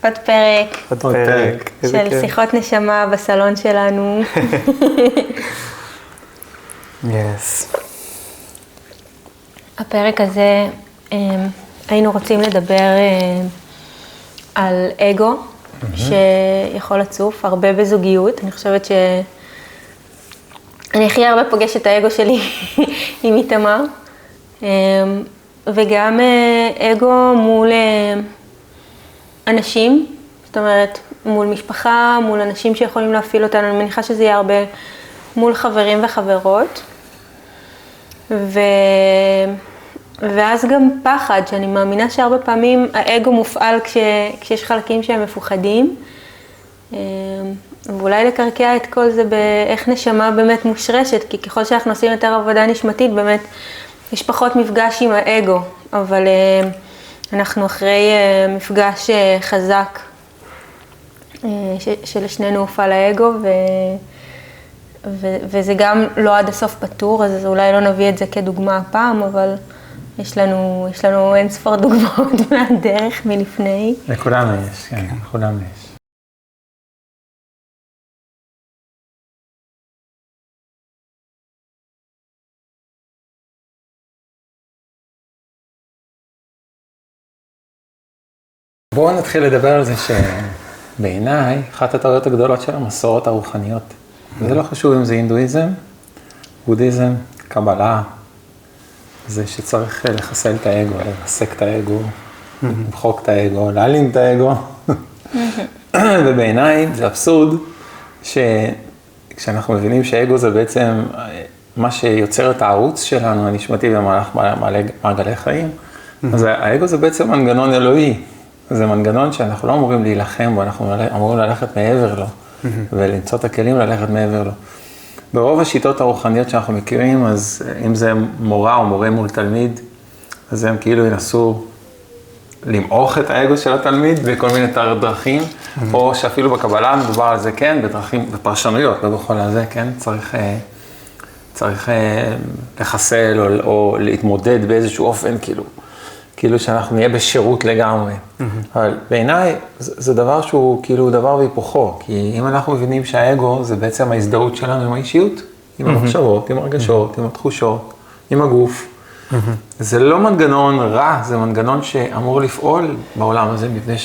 עוד פרק. עוד פרק. של שיחות נשמה בסלון שלנו. יס. הפרק הזה היינו רוצים לדבר על אגו, שיכול לצוף הרבה בזוגיות. אני חושבת אני הכי הרבה פוגשת את האגו שלי עם איתמר. וגם אגו מול אנשים, זאת אומרת, מול משפחה, מול אנשים שיכולים להפעיל אותנו. אני מניחה שזה יהיה הרבה מול חברים וחברות. ואז גם פחד, שאני מאמינה שהרבה פעמים האגו מופעל כשיש חלקים שהם מפוחדים. ואולי לקרקע את כל זה באיך נשמה באמת מושרשת, כי ככל שאנחנו עושים יותר עבודה נשמתית, באמת יש פחות מפגש עם האגו, אבל אנחנו אחרי מפגש חזק שלשנינו הופעל האגו, וזה גם לא עד הסוף פתור, אז אולי לא נביא את זה כדוגמה הפעם, אבל יש לנו אין ספור דוגמאות מהדרך מלפני. לכולנו יש, כן, לכולנו יש. בואו נתחיל לדבר על זה שבעיניי, אחת הטעויות הגדולות של המסורות הרוחניות, זה לא חשוב אם זה הינדואיזם, בודהיזם, קבלה, זה שצריך לחסל את האגו, לרסק את האגו, למחוק את האגו, להעלים את האגו. ובעיניי זה אבסורד שכשאנחנו מבינים שהאגו זה בעצם מה שיוצר את הערוץ שלנו, הנשמתי במהלך מעגלי חיים, אז האגו זה בעצם מנגנון אלוהי. זה מנגנון שאנחנו לא אמורים להילחם בו, אנחנו אמורים ללכת מעבר לו, ולמצוא את הכלים ללכת מעבר לו. ברוב השיטות הרוחניות שאנחנו מכירים, אז אם זה מורה או מורה מול תלמיד, אז הם כאילו ינסו למעוך את האגו של התלמיד בכל מיני דרכים, או שאפילו בקבלה מדובר על זה, כן, בדרכים, בפרשנויות, לא בכל הזה, כן, צריך לחסל או להתמודד באיזשהו אופן, כאילו שאנחנו נהיה בשירות לגמרי. אבל בעיניי זה דבר שהוא כאילו דבר והיפוכו, כי אם אנחנו מבינים שהאגו זה בעצם ההזדהות שלנו עם האישיות, עם המחשבות, עם הרגשות, עם התחושות, עם הגוף. זה לא מנגנון רע, זה מנגנון שאמור לפעול בעולם הזה, מפני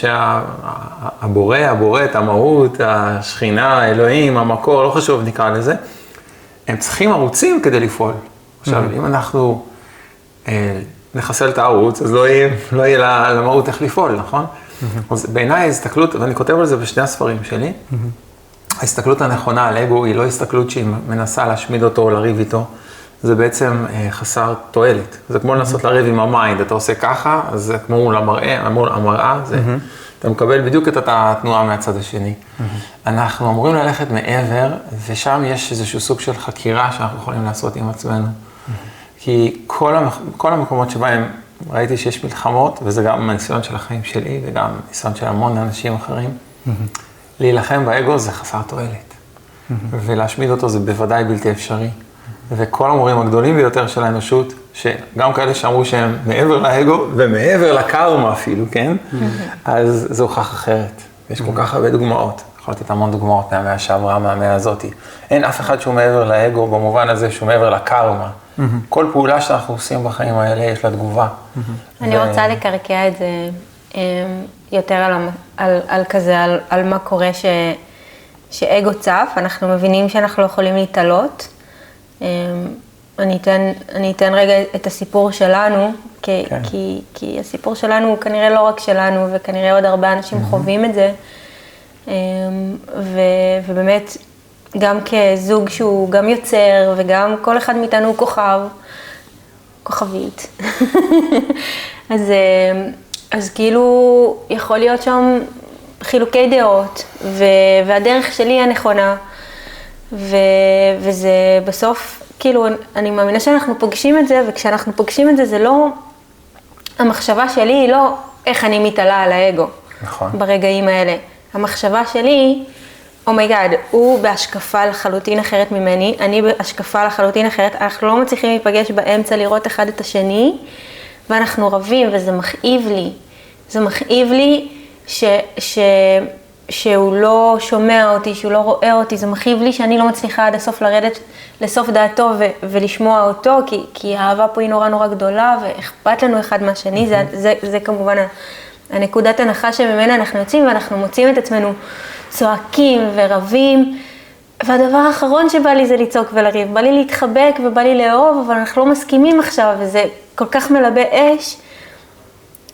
הבורא, את המהות, השכינה, האלוהים, המקור, לא חשוב נקרא לזה, הם צריכים ערוצים כדי לפעול. עכשיו, אם אנחנו נחסל את הערוץ, אז לא יהיה למהות איך לפעול, נכון? אז בעיניי ההסתכלות, ואני כותב על זה בשני הספרים שלי, ההסתכלות הנכונה על אגו היא לא הסתכלות שהיא מנסה להשמיד אותו או לריב איתו, זה בעצם חסר תועלת. זה כמו לנסות לריב עם המיינד, אתה עושה ככה, אז זה כמו מול המראה, אתה מקבל בדיוק את התנועה מהצד השני. אנחנו אמורים ללכת מעבר, ושם יש איזשהו סוג של חקירה שאנחנו יכולים לעשות עם עצמנו. כי כל המקומות שבהם ראיתי שיש מלחמות, וזה גם הניסיון של החיים שלי, וגם ניסיון של המון אנשים אחרים, להילחם באגו זה חסר תועלת. ולהשמיד אותו זה בוודאי בלתי אפשרי. וכל המורים הגדולים ביותר של האנושות, שגם כאלה שאמרו שהם מעבר לאגו, ומעבר לקארמה אפילו, כן? אז זה הוכח אחרת. ויש כל כך הרבה דוגמאות. יכול לתת המון דוגמאות מהמאה שעברה, מהמאה הזאת. אין אף אחד שהוא מעבר לאגו, במובן הזה שהוא מעבר לקארמה. כל פעולה שאנחנו עושים בחיים האלה, יש לה תגובה. אני רוצה לקרקע את זה יותר על כזה, על מה קורה שאגו צף. אנחנו מבינים שאנחנו לא יכולים להתעלות. אני אתן רגע את הסיפור שלנו, כי הסיפור שלנו הוא כנראה לא רק שלנו, וכנראה עוד הרבה אנשים חווים את זה. ובאמת, גם כזוג שהוא גם יוצר, וגם כל אחד מאיתנו הוא כוכבית. אז כאילו יכול להיות שם חילוקי דעות, והדרך שלי הנכונה, וזה בסוף, כאילו, אני מאמינה שאנחנו פוגשים את זה, וכשאנחנו פוגשים את זה, זה לא, המחשבה שלי היא לא איך אני מתעלה על האגו. נכון. ברגעים האלה. המחשבה שלי, אומייגאד, הוא בהשקפה לחלוטין אחרת ממני, אני בהשקפה לחלוטין אחרת, אנחנו לא מצליחים להיפגש באמצע לראות אחד את השני, ואנחנו רבים, וזה מכאיב לי. זה מכאיב לי, שהוא לא שומע אותי, שהוא לא רואה אותי, זה מכאיב לי שאני לא מצליחה עד הסוף לרדת לסוף דעתו ולשמוע אותו, כי האהבה פה היא נורא נורא גדולה, ואכפת לנו אחד מהשני, זה כמובן הנקודת הנחה שממנה אנחנו יוצאים, ואנחנו מוצאים את עצמנו צועקים ורבים, והדבר האחרון שבא לי זה לצעוק ולריב, בא לי להתחבק ובא לי לאהוב, אבל אנחנו לא מסכימים עכשיו, וזה כל כך מלבה אש,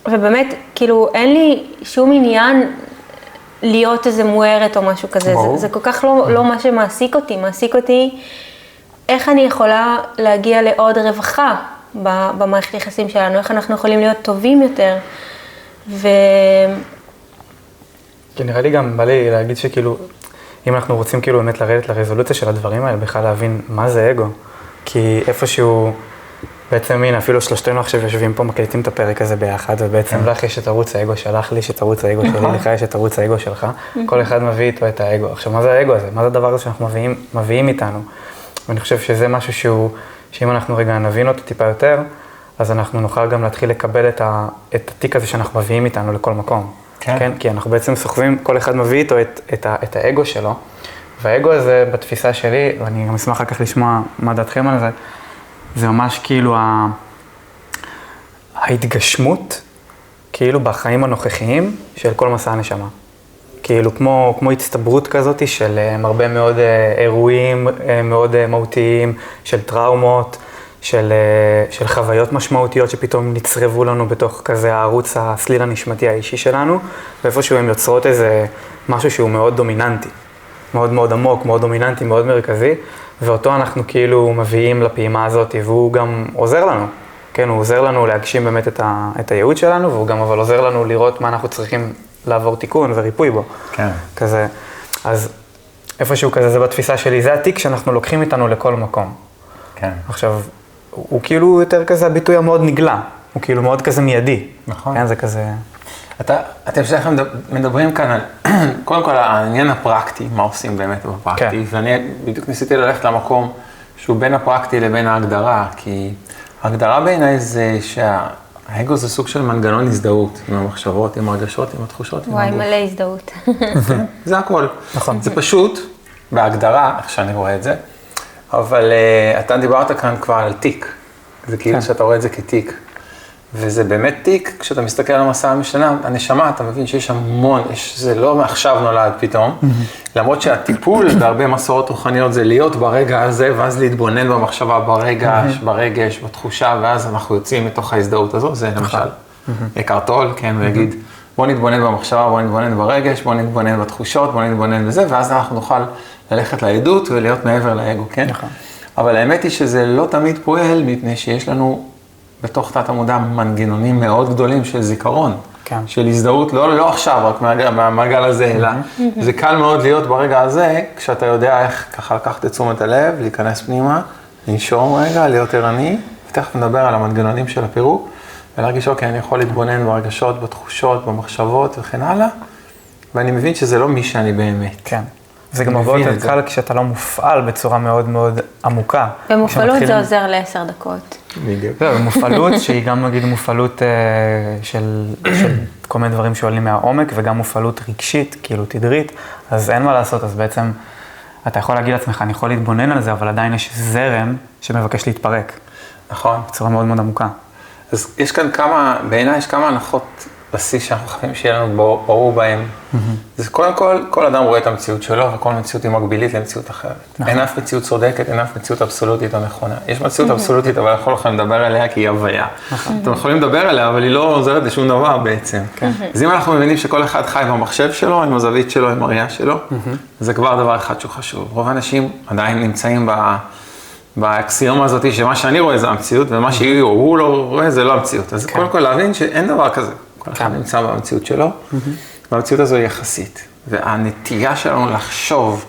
ובאמת, כאילו, אין לי שום עניין להיות איזה מוארת או משהו כזה, זה כל כך לא מה שמעסיק אותי, מעסיק אותי איך אני יכולה להגיע לעוד רווחה במערכת היחסים שלנו, איך אנחנו יכולים להיות טובים יותר, כי נראה לי גם בא לי להגיד שכאילו, אם אנחנו רוצים כאילו באמת לרדת לרזולוציה של הדברים האלה, בכלל להבין מה זה אגו, כי איפשהו, בעצם הנה, אפילו שלושתנו עכשיו יושבים פה, מקליטים את הפרק הזה ביחד, ובעצם לך יש את ערוץ האגו שלך, לי יש את ערוץ האגו שלי, לך יש את ערוץ האגו שלך, כל אחד מביא איתו את האגו. עכשיו, מה זה האגו הזה? מה זה הדבר הזה שאנחנו מביאים איתנו? ואני חושב שזה משהו שאם אנחנו רגע נבין אותו טיפה יותר, אז אנחנו נוכל גם להתחיל לקבל את התיק הזה שאנחנו מביאים איתנו לכל מקום. כן? כי אנחנו בעצם סוחבים, כל אחד מביא איתו את האגו שלו, והאגו הזה בתפיסה שלי, ואני גם אשמח אחר כך לשמוע מה דעתכם על זה, זה ממש כאילו ההתגשמות, כאילו בחיים הנוכחיים של כל מסע הנשמה. כאילו כמו הצטברות כזאת של הרבה מאוד אירועים מאוד מהותיים, של טראומות, של חוויות משמעותיות שפתאום נצרבו לנו בתוך כזה הערוץ הסליל הנשמתי האישי שלנו, ואיפשהו הם יוצרות איזה משהו שהוא מאוד דומיננטי, מאוד מאוד עמוק, מאוד דומיננטי, מאוד מרכזי, ואותו אנחנו כאילו מביאים לפעימה הזאת, והוא גם עוזר לנו. כן, הוא עוזר לנו להגשים באמת את הייעוד שלנו, והוא גם אבל עוזר לנו לראות מה אנחנו צריכים לעבור תיקון וריפוי בו. כן. כזה. אז איפשהו כזה, זה בתפיסה שלי, זה התיק שאנחנו לוקחים איתנו לכל מקום. כן. עכשיו, הוא כאילו יותר כזה הביטוי המאוד נגלה, הוא כאילו מאוד כזה מיידי. נכון. כן, זה כזה... אתם שלכם מדברים כאן על, קודם כל, העניין הפרקטי, מה עושים באמת בפרקטי, כן. ואני בדיוק ניסיתי ללכת למקום שהוא בין הפרקטי לבין ההגדרה, כי ההגדרה בעיניי זה שהאגו זה סוג של מנגנון הזדהות, עם המחשבות, עם הרגשות, עם התחושות, עם וואי, הגוף. מלא הזדהות. זה הכל. נכון. זה פשוט, בהגדרה, איך שאני רואה את זה, אבל אתה דיברת כאן כבר על תיק, זה כאילו שאתה רואה את זה כתיק. וזה באמת תיק, כשאתה מסתכל על המסע הנשמה, אתה מבין שיש המון, זה לא מעכשיו נולד פתאום, למרות שהטיפול בהרבה מסורות רוחניות זה להיות ברגע הזה, ואז להתבונן במחשבה ברגש, בתחושה, ואז אנחנו יוצאים מתוך ההזדהות הזו, זה למשל אקהרט טול, כן, הוא יגיד, בוא נתבונן במחשבה, בוא נתבונן ברגש, בוא נתבונן בתחושות, בוא נתבונן בזה, ואז אנחנו נוכל ללכת לעדות ולהיות מעבר לאגו, כן? אבל האמת היא שזה לא תמיד פועל, מפני שיש לנו בתוך תת המודע מנגנונים מאוד גדולים של זיכרון, של הזדהות, לא עכשיו, רק מהמעגל הזה, אלא זה קל מאוד להיות ברגע הזה, כשאתה יודע איך ככה לקחת את תשומת הלב, להיכנס פנימה, לנשום רגע, להיות ערני, ותכף נדבר על המנגנונים של הפירוק, ולהרגיש, אוקיי, אני יכול להתבונן ברגשות, בתחושות, במחשבות וכן הלאה, ואני מבין שזה לא מי שאני באמת. כן. זה גם הרבה יותר קל כשאתה לא מופעל בצורה מאוד מאוד עמוקה. במופעלות זה עוזר ל10 דקות. בדיוק. זהו, מופעלות שהיא גם נגיד מופעלות של כל מיני דברים שעולים מהעומק, וגם מופעלות רגשית, כאילו תדרית, אז אין מה לעשות, אז בעצם אתה יכול להגיד לעצמך, אני יכול להתבונן על זה, אבל עדיין יש זרם שמבקש להתפרק. נכון. בצורה מאוד מאוד עמוקה. אז יש כאן בעיניי יש כמה הנחות בסיס שאנחנו חייבים שיהיה לנו ברור בהם. זה קודם כל אדם רואה את המציאות שלו, וכל מציאות היא מקבילית למציאות אחרת. אין אף מציאות צודקת, אין אף מציאות אבסולוטית או נכונה. יש מציאות אבסולוטית, אבל אנחנו לא יכולים לדבר עליה כי היא הוויה. אתם יכולים לדבר עליה, אבל היא לא עוזרת לשום דבר בעצם. אז אם אנחנו מבינים שכל אחד חי במחשב שלו, עם הזווית שלו, עם הראייה שלו, זה כבר דבר אחד שהוא חשוב. רוב האנשים עדיין נמצאים באקסיומה הזאת, שמה שאני רואה זה המציאות, ומה שהוא לא רואה זה לא המציאות. אז קודם כל להבין שאין דבר כזה. כל אחד נמצא במציאות שלו, והמציאות הזו היא יחסית. והנטייה שלנו לחשוב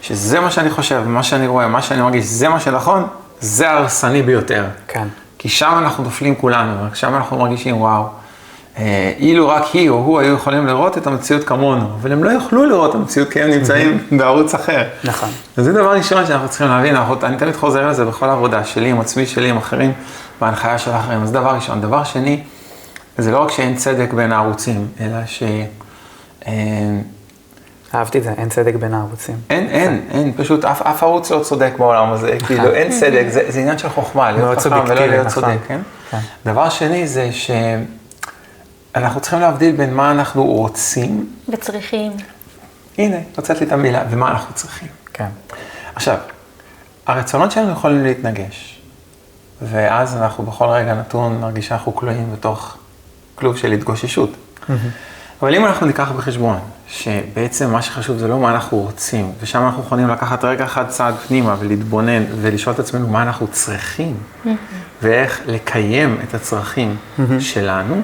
שזה מה שאני חושב, מה שאני רואה, מה שאני מרגיש, זה מה שנכון, זה הרסני ביותר. כן. כי שם אנחנו נופלים כולנו, רק שם אנחנו מרגישים, וואו, אילו רק היא או הוא היו יכולים לראות את המציאות כמונו, אבל הם לא יוכלו לראות את המציאות כי הם נמצאים בערוץ אחר. נכון. וזה דבר ראשון שאנחנו צריכים להבין, אני תמיד חוזר לזה בכל העבודה שלי, עם עצמי שלי, עם אחרים, בהנחיה של אחרים. אז דבר ראשון. דבר שני, זה לא רק שאין צדק בין הערוצים, אלא אהבתי את זה, אין צדק בין הערוצים. אין, פשוט אף ערוץ לא צודק בעולם הזה, כאילו אין צדק, זה עניין של חוכמה, להיות חכם ולא להיות צודק, כן? דבר שני זה שאנחנו צריכים להבדיל בין מה אנחנו רוצים. וצריכים. הנה, הוצאת לי את המילה, ומה אנחנו צריכים. כן. עכשיו, הרצונות שלנו יכולים להתנגש, ואז אנחנו בכל רגע נתון נרגיש שאנחנו כלואים בתוך כלוב של התגוששות. אבל אם אנחנו ניקח בחשבון שבעצם מה שחשוב זה לא מה אנחנו רוצים, ושם אנחנו יכולים לקחת רגע אחד צעד פנימה ולהתבונן ולשאול את עצמנו מה אנחנו צריכים, ואיך לקיים את הצרכים שלנו,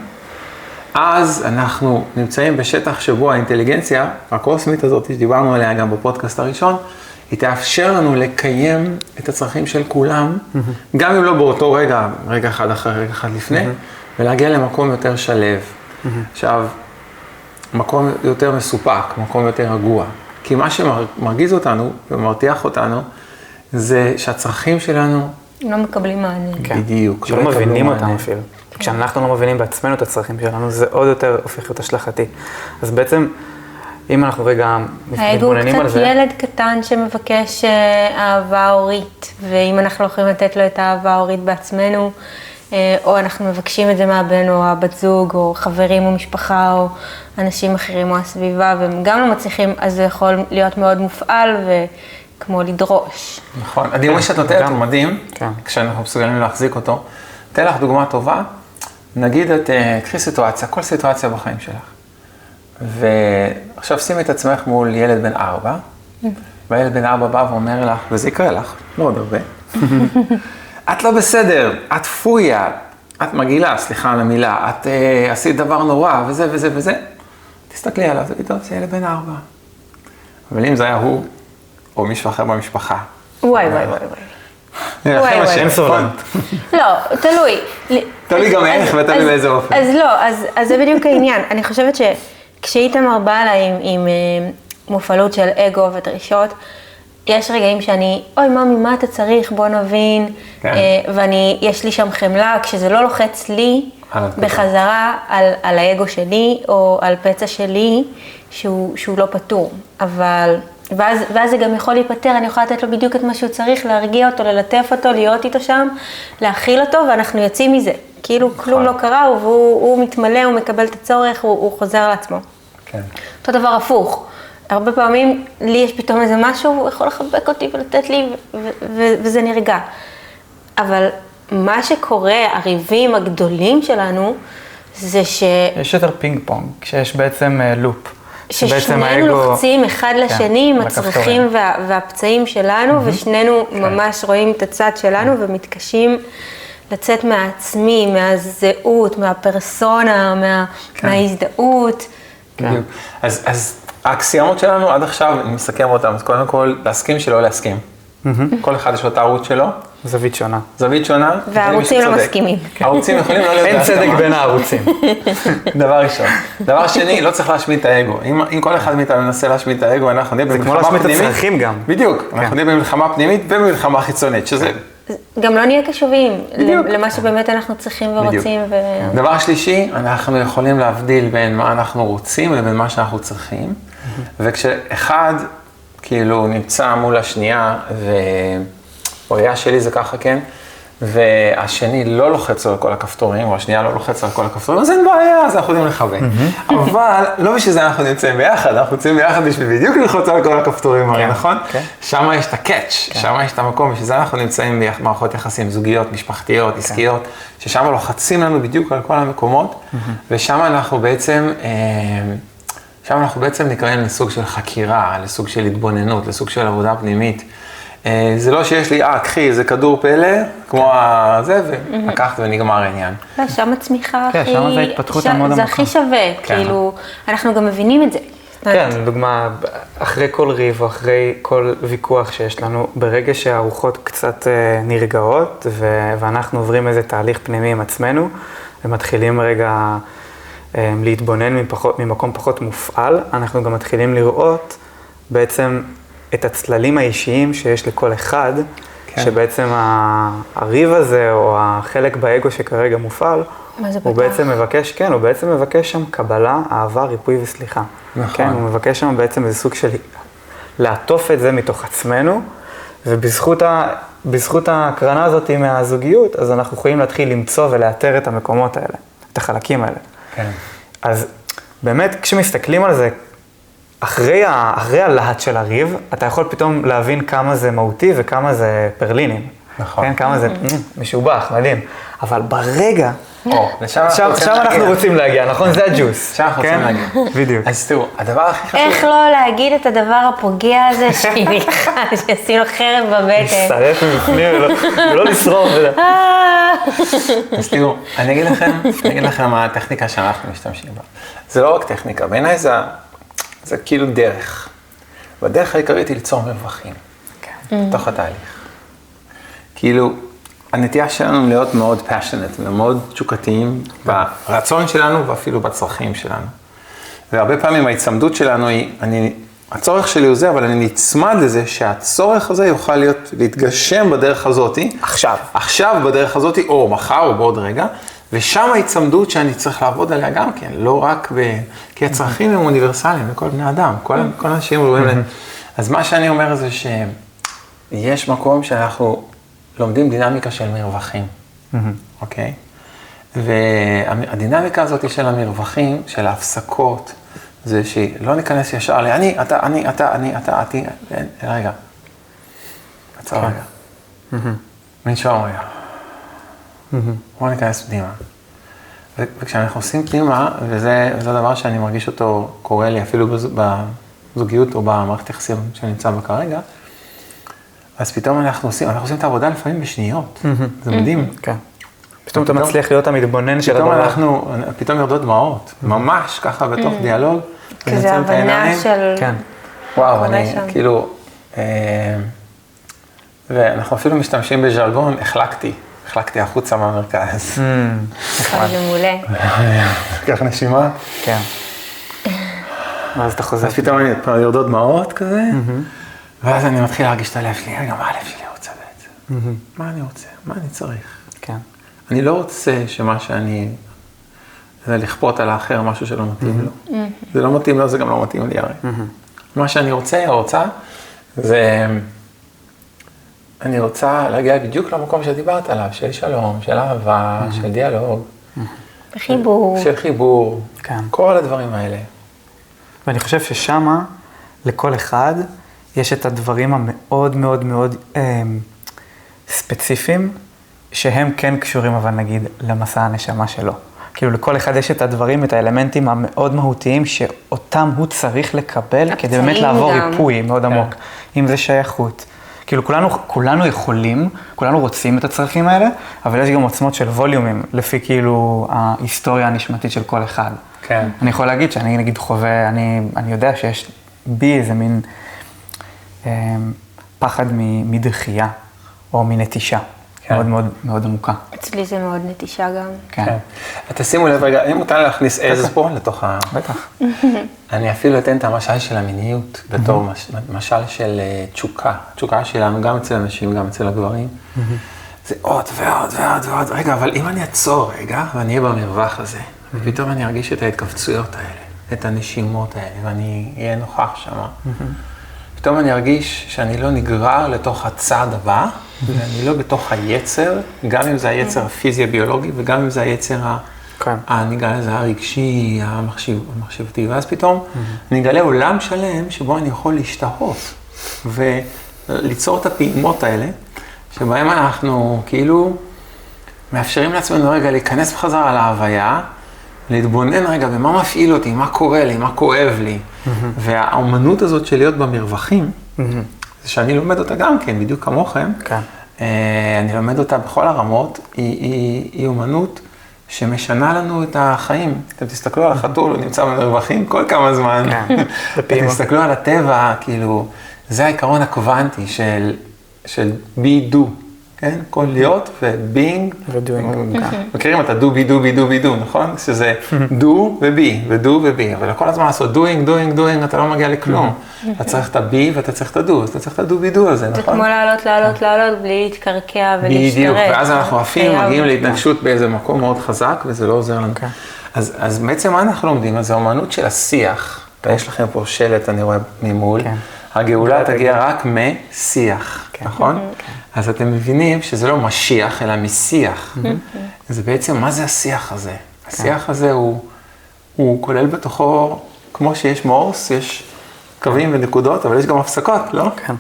אז אנחנו נמצאים בשטח שבו האינטליגנציה הקוסמית הזאת, שדיברנו עליה גם בפודקאסט הראשון, היא תאפשר לנו לקיים את הצרכים של כולם, גם אם לא באותו רגע, רגע אחד אחרי רגע אחד לפני, ולהגיע למקום יותר שלב. עכשיו, מקום יותר מסופק, מקום יותר רגוע. כי מה שמרגיז אותנו ומרתיח אותנו, זה שהצרכים שלנו... לא מקבלים מענה. בדיוק. שלא מבינים אותם אפילו. כשאנחנו לא מבינים בעצמנו את הצרכים שלנו, זה עוד יותר הופך להיות השלכתי. אז בעצם, אם אנחנו רגע מתבוננים על זה... האגו הוא קצת ילד קטן שמבקש אהבה הורית, ואם אנחנו לא יכולים לתת לו את האהבה ההורית בעצמנו, או אנחנו מבקשים את זה מהבן או הבת זוג, או חברים או משפחה, או אנשים אחרים או הסביבה, והם גם לא מצליחים, אז זה יכול להיות מאוד מופעל וכמו לדרוש. נכון, הדימוי שאת נותנת הוא מדהים, כשאנחנו מסוגלים להחזיק אותו. אתן לך דוגמה טובה, נגיד קחי סיטואציה, כל סיטואציה בחיים שלך, ועכשיו שימי את עצמך מול ילד בן 4, והילד בן 4 בא ואומר לך, וזה יקרה לך, לא עוד הרבה, את לא בסדר, את פויה, את מגעילה, סליחה על המילה, את עשית דבר נורא, וזה וזה וזה. תסתכלי עליו, תגיד, טוב, זה ילד בן 4. אבל אם זה היה הוא, או מישהו אחר במשפחה. וואי. אין סובלנות. לא, תלוי. תלוי גם איך ותלוי באיזה אופן. אז לא, אז זה בדיוק העניין. אני חושבת שכשאיתמר בא אליי עם מופעלות של אגו ודרישות, יש רגעים שאני, אוי ממי, מה אתה צריך? בוא נבין. יש לי שם חמלה, כשזה לא לוחץ לי בחזרה על האגו שלי, או על פצע שלי, שהוא לא פתור. ואז זה גם יכול להיפטר, אני יכולה לתת לו בדיוק את מה שהוא צריך, להרגיע אותו, ללטף אותו, להיות איתו שם, להכיל אותו, ואנחנו יוצאים מזה. כאילו כלום לא קרה, והוא מתמלא, הוא מקבל את הצורך, הוא חוזר לעצמו. אותו דבר הפוך. הרבה פעמים לי יש פתאום איזה משהו, הוא יכול לחבק אותי ולתת לי, וזה נרגע. אבל מה שקורה, הריבים הגדולים שלנו, זה יש יותר פינג פונג, כשיש בעצם לופ. ששנינו לוחצים אחד לשני עם הצרכים והפצעים שלנו, ושנינו ממש רואים את הצד שלנו ומתקשים לצאת מהעצמי, מהזהות, מהפרסונה, מההזדהות. אז האקסיומות שלנו עד עכשיו, אני מסכם אותם, אז קודם כל, להסכים שלא להסכים. כל אחד יש לו את הערוץ שלו. זווית שונה. זווית שונה. והערוצים לא מסכימים. הערוצים יכולים לא להיות אין צדק בין הערוצים. דבר ראשון. דבר שני, לא צריך להשמיד את האגו. אם כל אחד מאיתנו מנסה להשמיד את האגו, אנחנו נהיה במלחמה פנימית. זה כמו להשמיד את הצרכים גם. בדיוק. אנחנו נהיה במלחמה פנימית ובמלחמה חיצונית, שזה... גם לא נהיה קשובים למה שבאמת אנחנו צריכים ורוצים. דבר שלישי, אנחנו יכולים להבדיל בין מה אנחנו רוצים לבין מה שאנחנו צריכים. וכשאחד כאילו נמצא מול השנייה, ובראייה שלי זה ככה כן, והשני לא לוחץ על כל הכפתורים, או השנייה לא לוחץ על כל הכפתורים, אז אין בעיה, אז אנחנו יודעים לכוון. אבל לא בשביל זה אנחנו נמצאים ביחד, אנחנו נמצאים ביחד בשביל בדיוק ללחוץ על כל הכפתורים, נכון? שם יש את הקאץ', שם יש את המקום, בשביל זה אנחנו נמצאים במערכות יחסים זוגיות, משפחתיות, עסקיות, ששם לוחצים לנו בדיוק על כל המקומות, ושם אנחנו בעצם נקראים לסוג של חקירה, לסוג של התבוננות, לסוג של עבודה פנימית. זה לא שיש לי, קחי, זה כדור פלא, כמו זה, ולקחת ונגמר העניין. לא, שם הצמיחה הכי... כן, שם זה התפתחות המאוד עמוקה. זה הכי שווה, כאילו, אנחנו גם מבינים את זה. כן, לדוגמה, אחרי כל ריב או אחרי כל ויכוח שיש לנו, ברגע שהרוחות קצת נרגעות, ואנחנו עוברים איזה תהליך פנימי עם עצמנו, ומתחילים רגע להתבונן ממקום פחות מופעל, אנחנו גם מתחילים לראות בעצם את הצללים האישיים שיש לכל אחד, שבעצם הריב הזה או החלק באגו שכרגע מופעל, מה זה הוא פתח? בעצם מבקש, כן, הוא בעצם מבקש שם קבלה, אהבה, ריפוי וסליחה. נכון. כן, הוא מבקש שם בעצם איזה סוג של לעטוף את זה מתוך עצמנו, ובזכות ההקרנה הזאת מהזוגיות, אז אנחנו יכולים להתחיל למצוא ולאתר את המקומות האלה, את החלקים האלה. כן. אז באמת, כשמסתכלים על זה, אחרי הלהט של הריב, אתה יכול פתאום להבין כמה זה מהותי וכמה זה פרלינים. נכון. כן, כמה זה משובח, מדהים. אבל ברגע, לשם אנחנו רוצים להגיע, נכון? זה הג'וס. שם אנחנו רוצים להגיע. בדיוק. אז תראו, הדבר הכי חשוב... איך לא להגיד את הדבר הפוגע הזה שעשינו חרב בבטן? להצטרף מבפנים ולא לשרוף. אז תראו, אני אגיד לכם מה הטכניקה שאנחנו משתמשים בה. זה לא רק טכניקה, בעיניי זה כאילו דרך. והדרך העיקרית היא ליצור מרווחים. בתוך התהליך. כאילו, הנטייה שלנו להיות מאוד passionate ומאוד תשוקתיים ברצון שלנו ואפילו בצרכים שלנו. והרבה פעמים ההצמדות שלנו היא, הצורך שלי הוא זה, אבל אני נצמד לזה שהצורך הזה יוכל להתגשם בדרך הזאת. עכשיו בדרך הזאת, או מחר או בעוד רגע, ושם ההצמדות שאני צריך לעבוד עליה גם כן, לא רק כי הצרכים הם אוניברסליים לכל בני אדם, כל אנשים רואים להם. אז מה שאני אומר זה שיש מקום שאנחנו לומדים דינמיקה של מרווחים, אוקיי? והדינמיקה הזאת של המרווחים, של ההפסקות, זה שלא ניכנס ישר אני, אתה, רגע. עצור רגע. נשאר רגע. בואו ניכנס פנימה. וכשאנחנו עושים פנימה, וזה דבר שאני מרגיש אותו קורה לי אפילו בזוגיות או במערכת יחסים שאני נמצא בה כרגע, אז פתאום אנחנו עושים את העבודה לפעמים בשניות. זה מדהים. כן. פתאום אתה מצליח להיות המתבונן של הדבר. פתאום יורדות דמעות, ממש ככה בתוך דיאלוג. כזה הבנה של... כן. וואו, אני כאילו... ואנחנו אפילו משתמשים בז'רגון, החלקתי החוצה מהמרכז. זה מעולה. כך נשימה. כן. ואז אתה חוזר. אז פתאום יורדות דמעות כזה, ואז אני מתחיל להרגיש את הלב שלי, רגע, מה הלב שלי רוצה בעצם? מה אני רוצה? מה אני צריך? כן. אני לא רוצה שמה שאני... זה לכפות על האחר משהו שלא מתאים לו. זה לא מתאים לו, זה גם לא מתאים לי הרי. מה שאני רוצה, זה... אני רוצה להגיע בדיוק למקום שדיברת עליו, של שלום, של אהבה, של דיאלוג. חיבור. של חיבור. כן. כל הדברים האלה. ואני חושב ששמה, לכל אחד, יש את הדברים המאוד מאוד מאוד ספציפיים, שהם כן קשורים, אבל נגיד, למסע הנשמה שלו. כאילו לכל אחד יש את הדברים, את האלמנטים המאוד מהותיים, שאותם הוא צריך לקבל, כדי באמת לעבור ריפוי מאוד עמוק. אם זה שייכות. כאילו כולנו יכולים, כולנו רוצים את הצרכים האלה, אבל יש גם עוצמות של ווליומים, לפי כאילו ההיסטוריה הנשמתית של כל אחד. כן. אני יכול להגיד שאני נגיד חווה, אני יודע שיש בי איזה מין פחד מדחייה, או מנטישה, מאוד מאוד מאוד עמוקה. אצלי זה מאוד נטישה גם. כן. תשימו לב רגע, אם מותר להכניס עז פה לתוך ה... בטח. אני אפילו אתן את המשל של המיניות, בתור משל של תשוקה. תשוקה שלנו, גם אצל אנשים, גם אצל הגברים. זה עוד ועוד ועוד ועוד. רגע, אבל אם אני אעצור רגע, ואני אהיה במרווח הזה, ופתאום אני ארגיש את ההתכווצויות האלה, את הנשימות האלה, ואני אהיה נוכח שם. פתאום אני ארגיש שאני לא נגרר לתוך הצעד הבא, ואני לא בתוך היצר, גם אם זה היצר הפיזי הביולוגי, וגם אם זה היצר נגלה לזה הרגשי, המחשבתי. ואז פתאום אני אגלה עולם שלם שבו אני יכול להשתהות, וליצור את הפעימות האלה, שבהם אנחנו כאילו מאפשרים לעצמנו רגע להיכנס בחזרה להוויה, להתבונן רגע במה מפעיל אותי, מה קורה לי, מה כואב לי. והאומנות הזאת של להיות במרווחים, זה שאני לומד אותה גם כן, בדיוק כמוכם. אני לומד אותה בכל הרמות, היא אומנות שמשנה לנו את החיים. אתם תסתכלו על החתול, הוא נמצא במרווחים כל כמה זמן. אתם תסתכלו על הטבע, כאילו, זה העיקרון הקוונטי של be do. כן? כל להיות ובינג. ו-doing. מכירים את הדו בי דו בי דו בי דו, נכון? שזה דו ובי, ודו ובי, אבל כל הזמן לעשות doing, אתה לא מגיע לכלום. אתה צריך את הבי ואתה צריך את הדו, אז אתה צריך את הדו בי דו הזה, נכון? זה כמו לעלות, בלי להתקרקע ולהשתרת. בדיוק, ואז אנחנו אפילו מגיעים להתנגשות באיזה מקום מאוד חזק, וזה לא עוזר לנו. אז בעצם מה אנחנו לומדים? אז זה האמנות של השיח. יש לכם פה שלט, אני רואה ממול. הגאולה תגיע רק משיח, נכון? אז אתם מבינים שזה לא משיח, אלא משיח. זה בעצם, מה זה השיח הזה? השיח הזה הוא כולל בתוכו, כמו שיש מורס, יש קווים ונקודות, אבל יש גם הפסקות, לא? כן.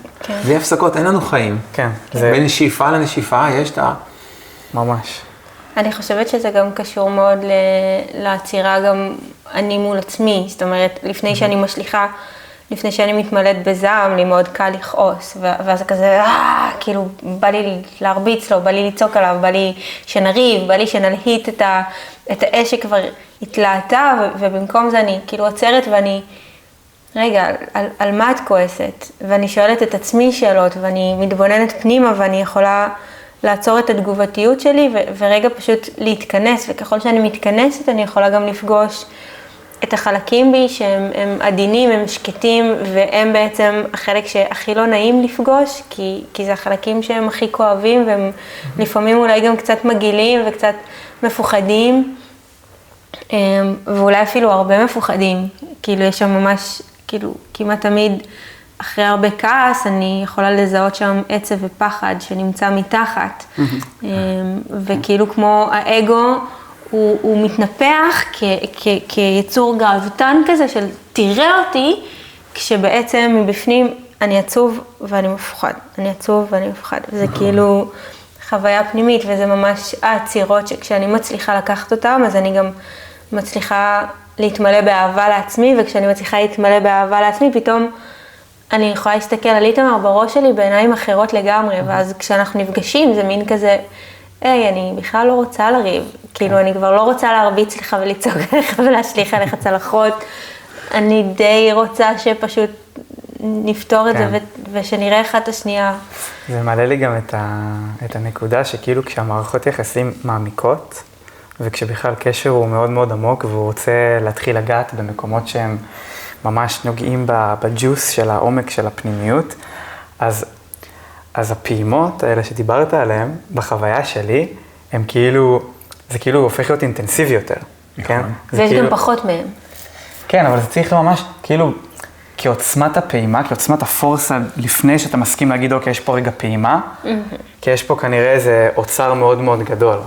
בלי הפסקות אין לנו חיים. כן. בין נשיפה לנשיפה יש את ה... ממש. אני חושבת שזה גם קשור מאוד לעצירה גם אני מול עצמי, זאת אומרת, לפני שאני משליחה, לפני שאני מתמלאת בזעם, לי מאוד קל לכעוס, ואז כזה, כאילו, בא לי להרביץ לו, בא לי לצעוק עליו, בא לי שנריב, בא לי שנלהיט את האש שכבר התלהטה, ובמקום זה אני כאילו עוצרת ואני, רגע, על מה את כועסת? ואני שואלת את עצמי שאלות, ואני מתבוננת פנימה, ואני יכולה לעצור את התגובתיות שלי, ורגע פשוט להתכנס, וככל שאני מתכנסת, אני יכולה גם לפגוש את החלקים בי שהם עדינים, הם שקטים, והם בעצם החלק שהכי לא נעים לפגוש, כי זה החלקים שהם הכי כואבים, והם לפעמים אולי גם קצת מגעילים וקצת מפוחדים, ואולי אפילו הרבה מפוחדים, כאילו יש שם ממש, כאילו כמעט תמיד אחרי הרבה כעס, אני יכולה לזהות שם עצב ופחד שנמצא מתחת, וכאילו כמו האגו, הוא מתנפח כיצור גאוותן כזה של תראה אותי, כשבעצם מבפנים אני עצוב ואני מפוחד, אני עצוב ואני מפוחד, וזה כאילו חוויה פנימית, וזה ממש העצירות שכשאני מצליחה לקחת אותם, אז אני גם מצליחה להתמלא באהבה לעצמי, וכשאני מצליחה להתמלא באהבה לעצמי, פתאום אני יכולה להסתכל על איתמר בראש שלי בעיניים אחרות לגמרי, ואז כשאנחנו נפגשים זה מין כזה, היי, אני בכלל לא רוצה לריב, כאילו אני כבר לא רוצה להרביץ לך ולצעוק עליך ולהשליך עליך צלחות, אני די רוצה שפשוט נפתור את זה ושנראה אחד את השנייה. זה מעלה לי גם את הנקודה שכאילו כשהמערכות יחסים מעמיקות, וכשבכלל קשר הוא מאוד מאוד עמוק והוא רוצה להתחיל לגעת במקומות שהם ממש נוגעים בג'וס של העומק של הפנימיות, אז הפעימות האלה שדיברת עליהן, בחוויה שלי, הם כאילו, זה כאילו הופך להיות אינטנסיבי יותר, כן? ויש גם פחות מהם. כן, אבל זה צריך ממש, כאילו, כעוצמת הפעימה, כעוצמת הפורסה, לפני שאתה מסכים להגיד, אוקיי, יש פה רגע פעימה, כי יש פה כנראה איזה אוצר מאוד מאוד גדול,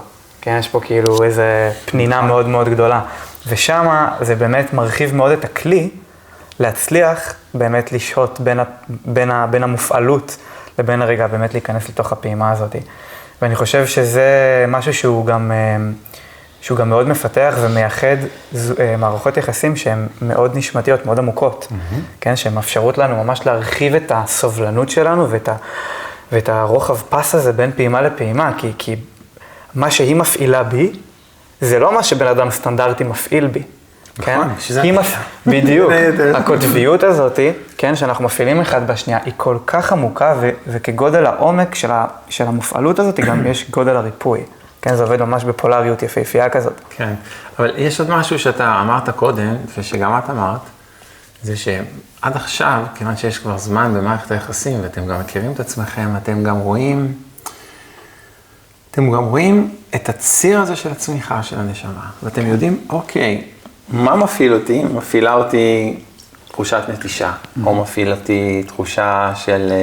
כן? יש פה כאילו איזה פנינה מאוד מאוד גדולה, ושם זה מרחיב מאוד את הכלי, להצליח באמת לשהות בין המופעלות, לבין הרגע באמת להיכנס לתוך הפעימה הזאת. ואני חושב שזה משהו שהוא גם מאוד מפתח ומייחד מערכות יחסים שהן מאוד נשמתיות, מאוד עמוקות, כן? שהן מאפשרות לנו ממש להרחיב את הסובלנות שלנו ואת הרוחב פס הזה בין פעימה לפעימה, כי מה שהיא מפעילה בי, זה לא מה שבן אדם סטנדרטי מפעיל בי. נכון, שזה... בדיוק, הקוטביות הזאת, כן, שאנחנו מפעילים אחד בשנייה, היא כל כך עמוקה, וכגודל העומק של המופעלות הזאת, גם יש גודל הריפוי. כן, זה עובד ממש בפולריות יפהפייה כזאת. כן, אבל יש עוד משהו שאתה אמרת קודם, ושגם את אמרת, זה שעד עכשיו, כיוון שיש כבר זמן במערכת היחסים, ואתם גם מכירים את עצמכם, אתם גם רואים את הציר הזה של הצמיחה של הנשמה, ואתם יודעים, אוקיי, מה מפעיל אותי? מפעילה אותי תחושת נטישה, או מפעיל אותי תחושה של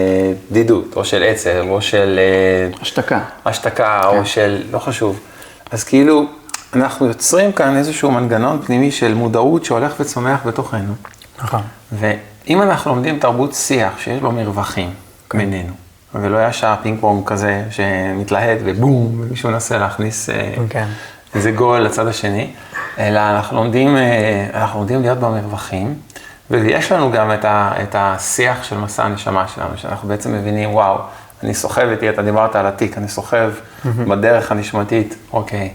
בדידות, או של עצב, או של... השתקה, או של... לא חשוב. אז כאילו, אנחנו יוצרים כאן איזשהו מנגנון פנימי של מודעות שהולך וצומח בתוכנו. נכון. ואם אנחנו לומדים תרבות שיח שיש בו מרווחים בינינו, ולא ישר פינג פונג כזה שמתלהט ובום, ומישהו נסה להכניס איזה גול לצד השני, אלא אנחנו לומדים להיות במרווחים, ויש לנו גם את השיח של מסע הנשמה שלנו, שאנחנו בעצם מבינים, וואו, אני סוחב איתי, אתה דיברת על התיק, אני סוחב בדרך הנשמתית, אוקיי,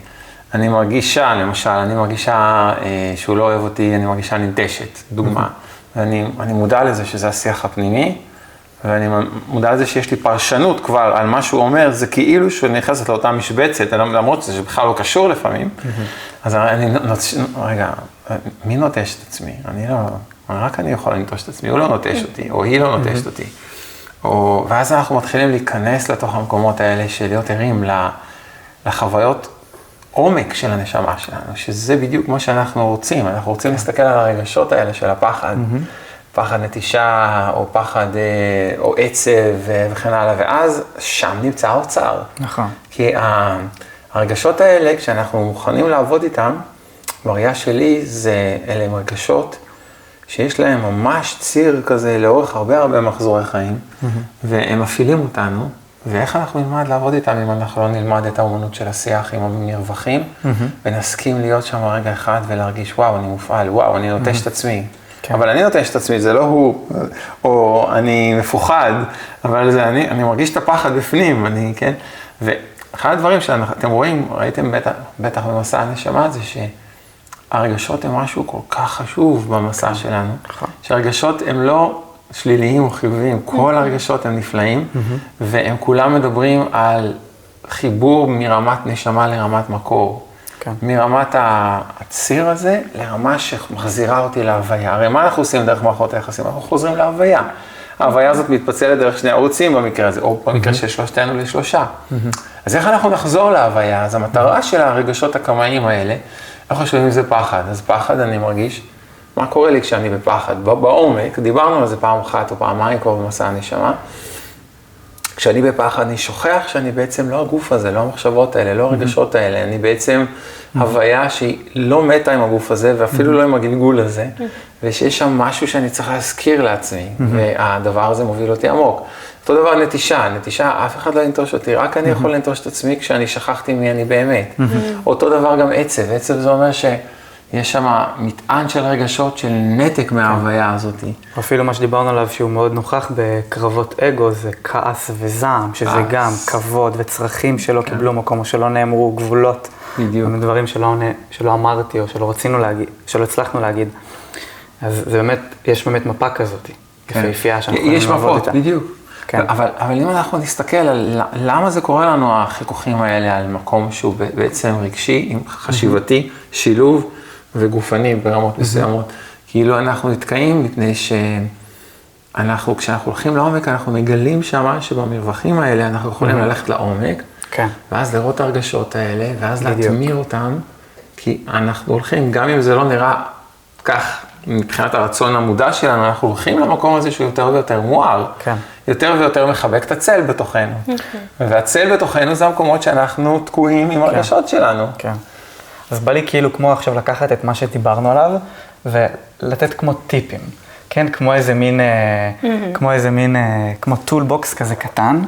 אני מרגישה, למשל, אני מרגישה שהוא לא אוהב אותי, אני מרגישה ננטשת, דוגמה, ואני מודע לזה שזה השיח הפנימי, ואני מודע לזה שיש לי פרשנות כבר על מה שהוא אומר, זה כאילו שאני נכנסת לאותה משבצת, למרות שזה בכלל לא קשור לפעמים, אז רגע, מי נוטש את עצמי? רק אני יכול לנטוש את עצמי, הוא לא נוטש אותי, או היא לא נוטשת אותי. ואז אנחנו מתחילים להיכנס לתוך המקומות האלה של להיות ערים לחוויות עומק של הנשמה שלנו, שזה בדיוק כמו שאנחנו רוצים. אנחנו רוצים להסתכל על הרגשות האלה של הפחד, פחד נטישה, או פחד, או עצב וכן הלאה, ואז שם נמצא האוצר. נכון. כי הרגשות האלה, כשאנחנו מוכנים לעבוד איתם, בראייה שלי, אלה הם רגשות שיש להם ממש ציר כזה לאורך הרבה מחזורי חיים, והם מפעילים אותנו, ואיך אנחנו נלמד לעבוד איתם אם אנחנו לא נלמד את האומנות של השיח עם המרווחים, ונסכים להיות שם רגע אחד ולהרגיש, וואו, אני מופעל, וואו, אני נוטש את עצמי. אבל אני נוטש את עצמי, זה לא הוא, או אני מפוחד, אבל זה אני מרגיש את הפחד בפנים, כן? ואחד הדברים שאתם רואים, ראיתם בטח במסע הנשמה, זה שהרגשות הם משהו כל כך חשוב במסע שלנו, שהרגשות הם לא שליליים או חיוביים, כל הרגשות הם נפלאים, והם כולם מדברים על חיבור מרמת נשמה לרמת מקור. מרמת הציר הזה לרמה שמחזירה אותי להוויה. הרי מה אנחנו עושים דרך מערכות היחסים? אנחנו חוזרים להוויה. ההוויה הזאת מתפצלת דרך שני ערוצים במקרה הזה, או במקרה של שלושתנו לשלושה. אז איך אנחנו נחזור להוויה? אז המטרה של הרגשות הקמאיים האלה, אנחנו חושבים אם זה פחד. אז פחד אני מרגיש, מה קורה לי כשאני בפחד? בעומק, דיברנו על זה פעם אחת או פעמיים כבר במסע הנשמה. כשאני בפחד, אני שוכח שאני בעצם לא הגוף הזה, לא המחשבות האלה, לא הרגשות האלה, אני בעצם הוויה שהיא לא מתה עם הגוף הזה, ואפילו לא עם הגלגול הזה, ושיש שם משהו שאני צריך להזכיר לעצמי, והדבר הזה מוביל אותי עמוק. אותו דבר נטישה, אף אחד לא ינטוש אותי, רק אני יכול לנטוש את עצמי כשאני שכחתי מי אני באמת. אותו דבר גם עצב זה אומר יש שם מטען של רגשות, של נתק מההוויה הזאת. אפילו מה שדיברנו עליו שהוא מאוד נוכח בקרבות אגו, זה כעס וזעם, שזה גם כבוד וצרכים שלא קיבלו מקום, או שלא נאמרו, גבולות. בדיוק. דברים שלא אמרתי, או שלא רצינו להגיד, שלא הצלחנו להגיד. אז זה באמת, יש באמת מפה כזאת, יפהפייה שאנחנו יכולים לעבוד איתה. יש מפות, בדיוק. אבל אם אנחנו נסתכל על למה זה קורה לנו, החיכוכים האלה, על מקום שהוא בעצם רגשי, עם חשיבתי, שילוב, וגופני ברמות מסוימות. כאילו אנחנו נתקעים מפני שאנחנו, כשאנחנו הולכים לעומק, אנחנו מגלים שמה שבמרווחים האלה אנחנו יכולים ללכת לעומק, ואז לראות את הרגשות האלה, ואז להתמיר אותם, כי אנחנו הולכים, גם אם זה לא נראה כך מבחינת הרצון המודע שלנו, אנחנו הולכים למקום הזה שהוא יותר ויותר מואר, יותר ויותר מחבק את הצל בתוכנו. והצל בתוכנו זה המקומות שאנחנו תקועים עם הרגשות שלנו. אז בא לי כאילו כמו עכשיו לקחת את מה שדיברנו עליו, ולתת כמו טיפים, כן? כמו איזה מין, כמו טולבוקס כזה קטן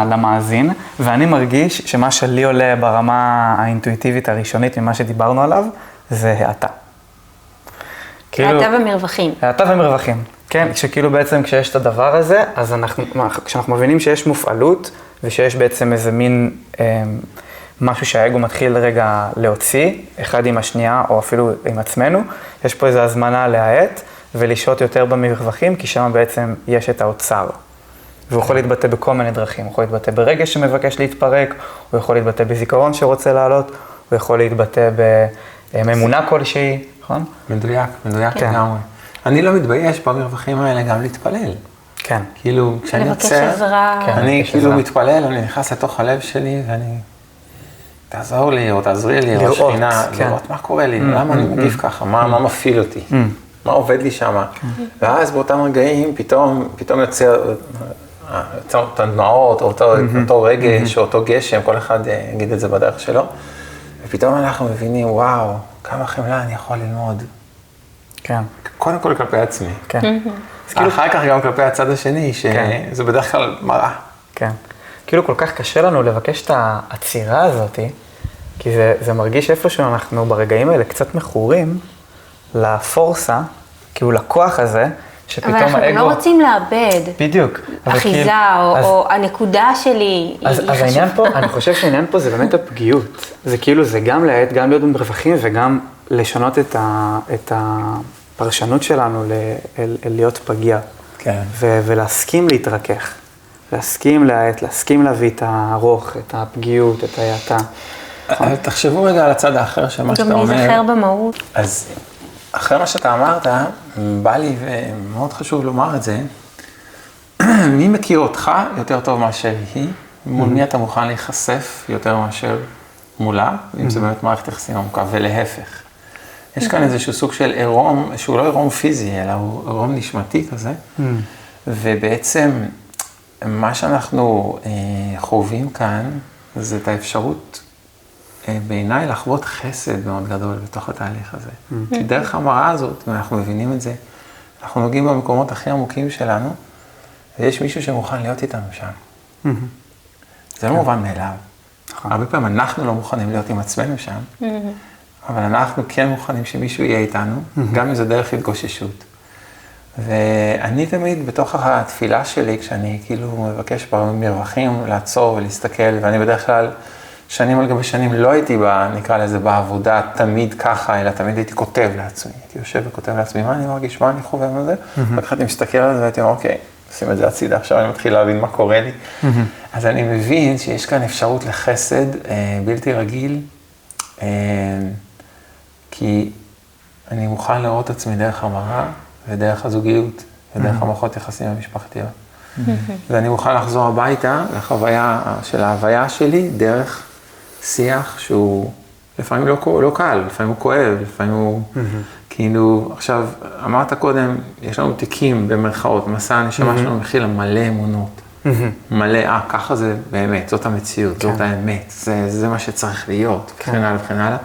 למאזין, ואני מרגיש שמה שלי עולה ברמה האינטואיטיבית הראשונית ממה שדיברנו עליו, זה האטה. האטה ומרווחים. האטה ומרווחים, כן? שכאילו בעצם כשיש את הדבר הזה, אז כשאנחנו מבינים שיש מופעלות, ושיש בעצם איזה מין משהו שהאגו מתחיל רגע להוציא, אחד עם השנייה, או אפילו עם עצמנו, יש פה איזו הזמנה להאט, ולשהות יותר במרווחים, כי שם בעצם יש את האוצר. והוא יכול להתבטא בכל מיני דרכים, הוא יכול להתבטא ברגש שמבקש להתפרק, הוא יכול להתבטא בזיכרון שרוצה לעלות, הוא יכול להתבטא באמונה כלשהי, נכון? מדויק לגמרי. אני לא מתבייש במרווחים האלה גם להתפלל. כן. כאילו, כשאני יוצא, אני כאילו מתפלל, אני נכנס לתוך הלב שלי, ואני תעזור לי או תעזרי לי, או שכינה, לראות מה קורה לי, למה אני מגיב ככה, מה מפעיל אותי, מה עובד לי שם. ואז באותם רגעים פתאום יוצא את הדמעות, או אותו רגש, או אותו גשם, כל אחד יגיד את זה בדרך שלו, ופתאום אנחנו מבינים, וואו, כמה חמלה אני יכול ללמוד. כן. קודם כל כלפי עצמי. כן. אחר כך גם כלפי הצד השני, שזה בדרך כלל מראה. כן. כאילו כל כך קשה לנו לבקש את העצירה הזאת, כי זה מרגיש איפשהו אנחנו ברגעים האלה קצת מכורים לפורסה, כאילו לכוח הזה, שפתאום האגו... אבל אנחנו לא רוצים לאבד. בדיוק. אחיזה, או הנקודה שלי היא חשובה. אז העניין פה, אני חושב שהעניין פה זה באמת הפגיעות. זה כאילו, זה גם להט, גם להיות במרווחים, וגם לשנות את הפרשנות שלנו להיות פגיע. כן. ולהסכים להתרכך, להסכים להאט, להסכים להביא את הארוך, את הפגיעות, את ההאטה. אבל תחשבו רגע על הצד האחר של מה שאתה אומר. גם להיזכר במהות. אז אחרי מה שאתה אמרת, בא לי, ומאוד חשוב לומר את זה, מי מכיר אותך יותר טוב מאשר היא? מול מי אתה מוכן להיחשף יותר מאשר מולה, אם זה באמת מערכת יחסים עמוקה, ולהפך. יש כאן איזשהו סוג של עירום, שהוא לא עירום פיזי, אלא הוא עירום נשמתי כזה, ובעצם מה שאנחנו חווים כאן, זה את האפשרות בעיניי לחוות חסד מאוד גדול בתוך התהליך הזה. כי דרך המראה הזאת, ואנחנו מבינים את זה, אנחנו נוגעים במקומות הכי עמוקים שלנו, ויש מישהו שמוכן להיות איתנו שם. זה לא מובן מאליו. הרבה פעמים אנחנו לא מוכנים להיות עם עצמנו שם, אבל אנחנו כן מוכנים שמישהו יהיה איתנו, גם אם זה דרך התגוששות. ואני תמיד בתוך התפילה שלי, כשאני כאילו מבקש במרווחים לעצור ולהסתכל, ואני בדרך כלל שנים על גבי שנים לא הייתי נקרא לזה בעבודה תמיד ככה, אלא תמיד הייתי כותב לעצמי. הייתי יושב וכותב לעצמי, מה אני מרגיש, מה אני חווה על זה? וכך אני מסתכל על זה והייתי אומר, אוקיי, שים את זה הצידה, עכשיו אני מתחיל להבין מה קורה לי. אז אני מבין שיש כאן אפשרות לחסד בלתי רגיל, כי אני מוכן לראות את עצמי דרך המראה ודרך הזוגיות ודרך המערכות יחסים המשפחתיות. ואני מוכן לחזור הביתה לחוויה של ההוויה שלי דרך שיח שהוא לפעמים לא קל, לפעמים הוא כואב, לפעמים הוא כאילו, עכשיו אמרת קודם, יש לנו תיקים במרכאות, מסע הנשמה שלנו מכיל מלא אמונות, מלא, ככה זה באמת, זאת המציאות, זאת האמת, זה מה שצריך להיות, וכן הלאה וכן הלאה.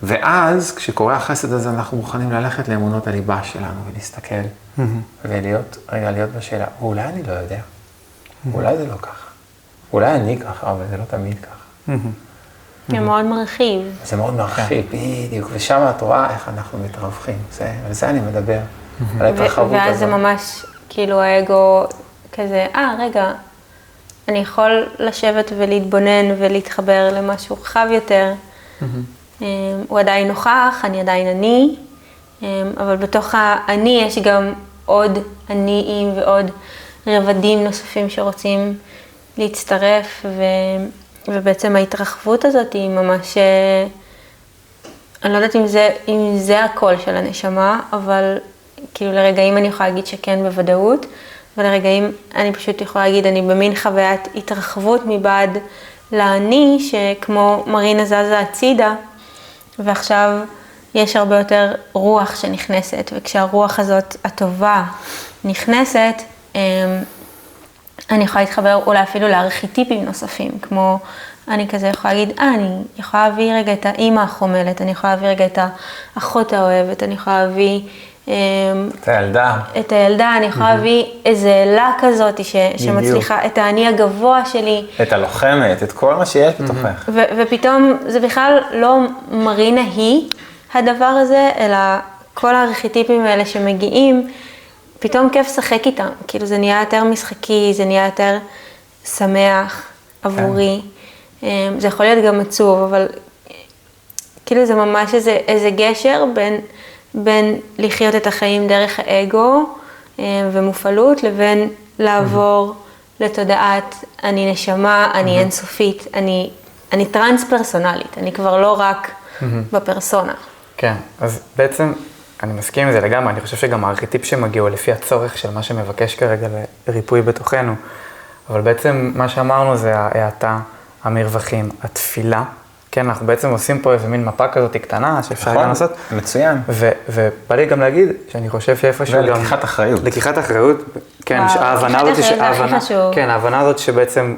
ואז, כשקורה החסד הזה, אנחנו מוכנים ללכת לאמונות הליבה שלנו ולהסתכל, ולהיות, רגע, להיות בשאלה, אולי אני לא יודע, אולי זה לא ככה, אולי אני ככה, אבל זה לא תמיד ככה. זה מאוד מרחיב. זה מאוד מרחיב, בדיוק, ושם את רואה איך אנחנו מתרווחים, על זה אני מדבר, על ההתרחבות הזאת. ואז זה ממש, כאילו האגו כזה, רגע, אני יכול לשבת ולהתבונן ולהתחבר למשהו רחב יותר. הוא עדיין נוכח, אני עדיין אני, אבל בתוך האני יש גם עוד אניים ועוד רבדים נוספים שרוצים להצטרף, ובעצם ההתרחבות הזאת היא ממש, אני לא יודעת אם זה הקול של הנשמה, אבל כאילו לרגעים אני יכולה להגיד שכן בוודאות, ולרגעים אני פשוט יכולה להגיד, אני במין חוויית התרחבות מבעד לאני, שכמו מרינה זזה הצידה, ועכשיו יש הרבה יותר רוח שנכנסת, וכשהרוח הזאת הטובה נכנסת, אני יכולה להתחבר אולי אפילו לארכיטיפים נוספים, כמו אני כזה יכולה להגיד, אני יכולה להביא רגע את האמא החומלת, אני יכולה להביא רגע את האחות האוהבת, אני יכולה להביא את הילדה, אני יכולה להביא איזה אלה כזאת שמצליחה את האני הגבוה שלי. את הלוחמת, את כל מה שיש בתוכך. ופתאום זה בכלל לא מרינה היא הדבר הזה, אלא כל הארכיטיפים האלה שמגיעים, פתאום כיף לשחק איתם. כאילו זה נהיה יותר משחקי, זה נהיה יותר שמח עבורי. זה יכול להיות גם עצוב, אבל כאילו זה ממש איזה גשר בין לחיות את החיים דרך האגו ומופעלות, לבין לעבור לתודעת אני נשמה, אני אינסופית, אני טרנס-פרסונלית, אני כבר לא רק בפרסונה. כן, אז בעצם אני מסכים עם זה לגמרי, אני חושב שגם הארכיטיפ שמגיעו לפי הצורך של מה שמבקש כרגע לריפוי בתוכנו, אבל בעצם מה שאמרנו זה ההאטה, המרווחים, התפילה, כן, אנחנו בעצם עושים פה איזה מין מפה כזאת קטנה שאפשר גם לעשות. מצוין. ובא לי גם להגיד שאני חושב שאיפשהו גם... ולקיחת אחריות. לקיחת אחריות, כן, ההבנה הזאת שבעצם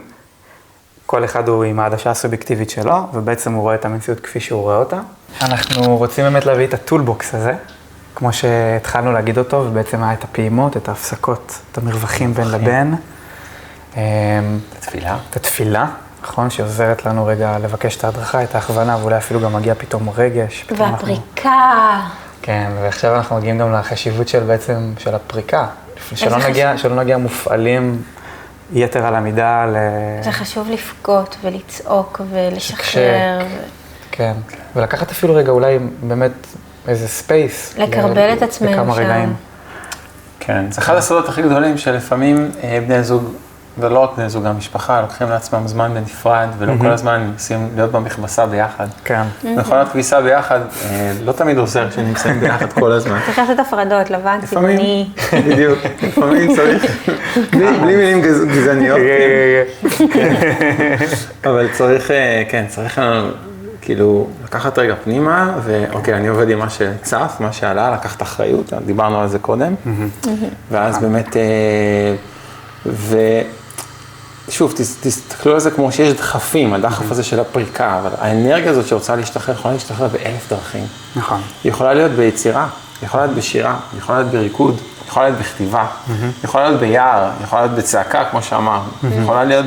כל אחד הוא עם העדשה הסובייקטיבית שלו, ובעצם הוא רואה את המציאות כפי שהוא רואה אותה. אנחנו רוצים באמת להביא את הטולבוקס הזה, כמו שהתחלנו להגיד אותו, ובעצם היה את הפעימות, את ההפסקות, את המרווחים בין לבין. את התפילה. נכון, שעוזרת לנו רגע לבקש את ההדרכה, את ההכוונה, ואולי אפילו גם מגיע פתאום רגש. והפריקה. כן, ועכשיו אנחנו מגיעים גם לחשיבות של בעצם, של הפריקה. שלא נגיע מופעלים יתר על המידה זה חשוב לפגות ולצעוק ולשחרר. כן, ולקחת אפילו רגע אולי באמת איזה ספייס. לקרבל את עצמנו שם. רגעים. כן, זה אחד הסודות הכי גדולים שלפעמים בני זוג, ולא רק בני זוג, המשפחה, לוקחים לעצמם זמן בנפרד, ולא כל הזמן מנסים להיות במכבסה ביחד. כן. מכונת כביסה ביחד, לא תמיד עוזר שנמצאים ביחד כל הזמן. צריך לעשות הפרדות, לבן, צבעוני. בדיוק, לפעמים צריך, בלי מילים גזעניות. אבל צריך, כן, צריך כאילו לקחת רגע פנימה, ואוקיי, אני עובד עם מה שצף, מה שעלה, לקחת אחריות, דיברנו על זה קודם, ואז באמת, ושוב, תסתכלו על זה כמו שיש דחפים, הדחף הזה של הפריקה, אבל האנרגיה הזאת שרוצה להשתחרר, יכולה להשתחרר ב1000 דרכים. נכון. היא יכולה להיות ביצירה, היא יכולה להיות בשירה, היא יכולה להיות בריקוד, היא יכולה להיות בכתיבה, היא יכולה להיות ביער, היא יכולה להיות בצעקה, כמו שאמרנו, היא יכולה להיות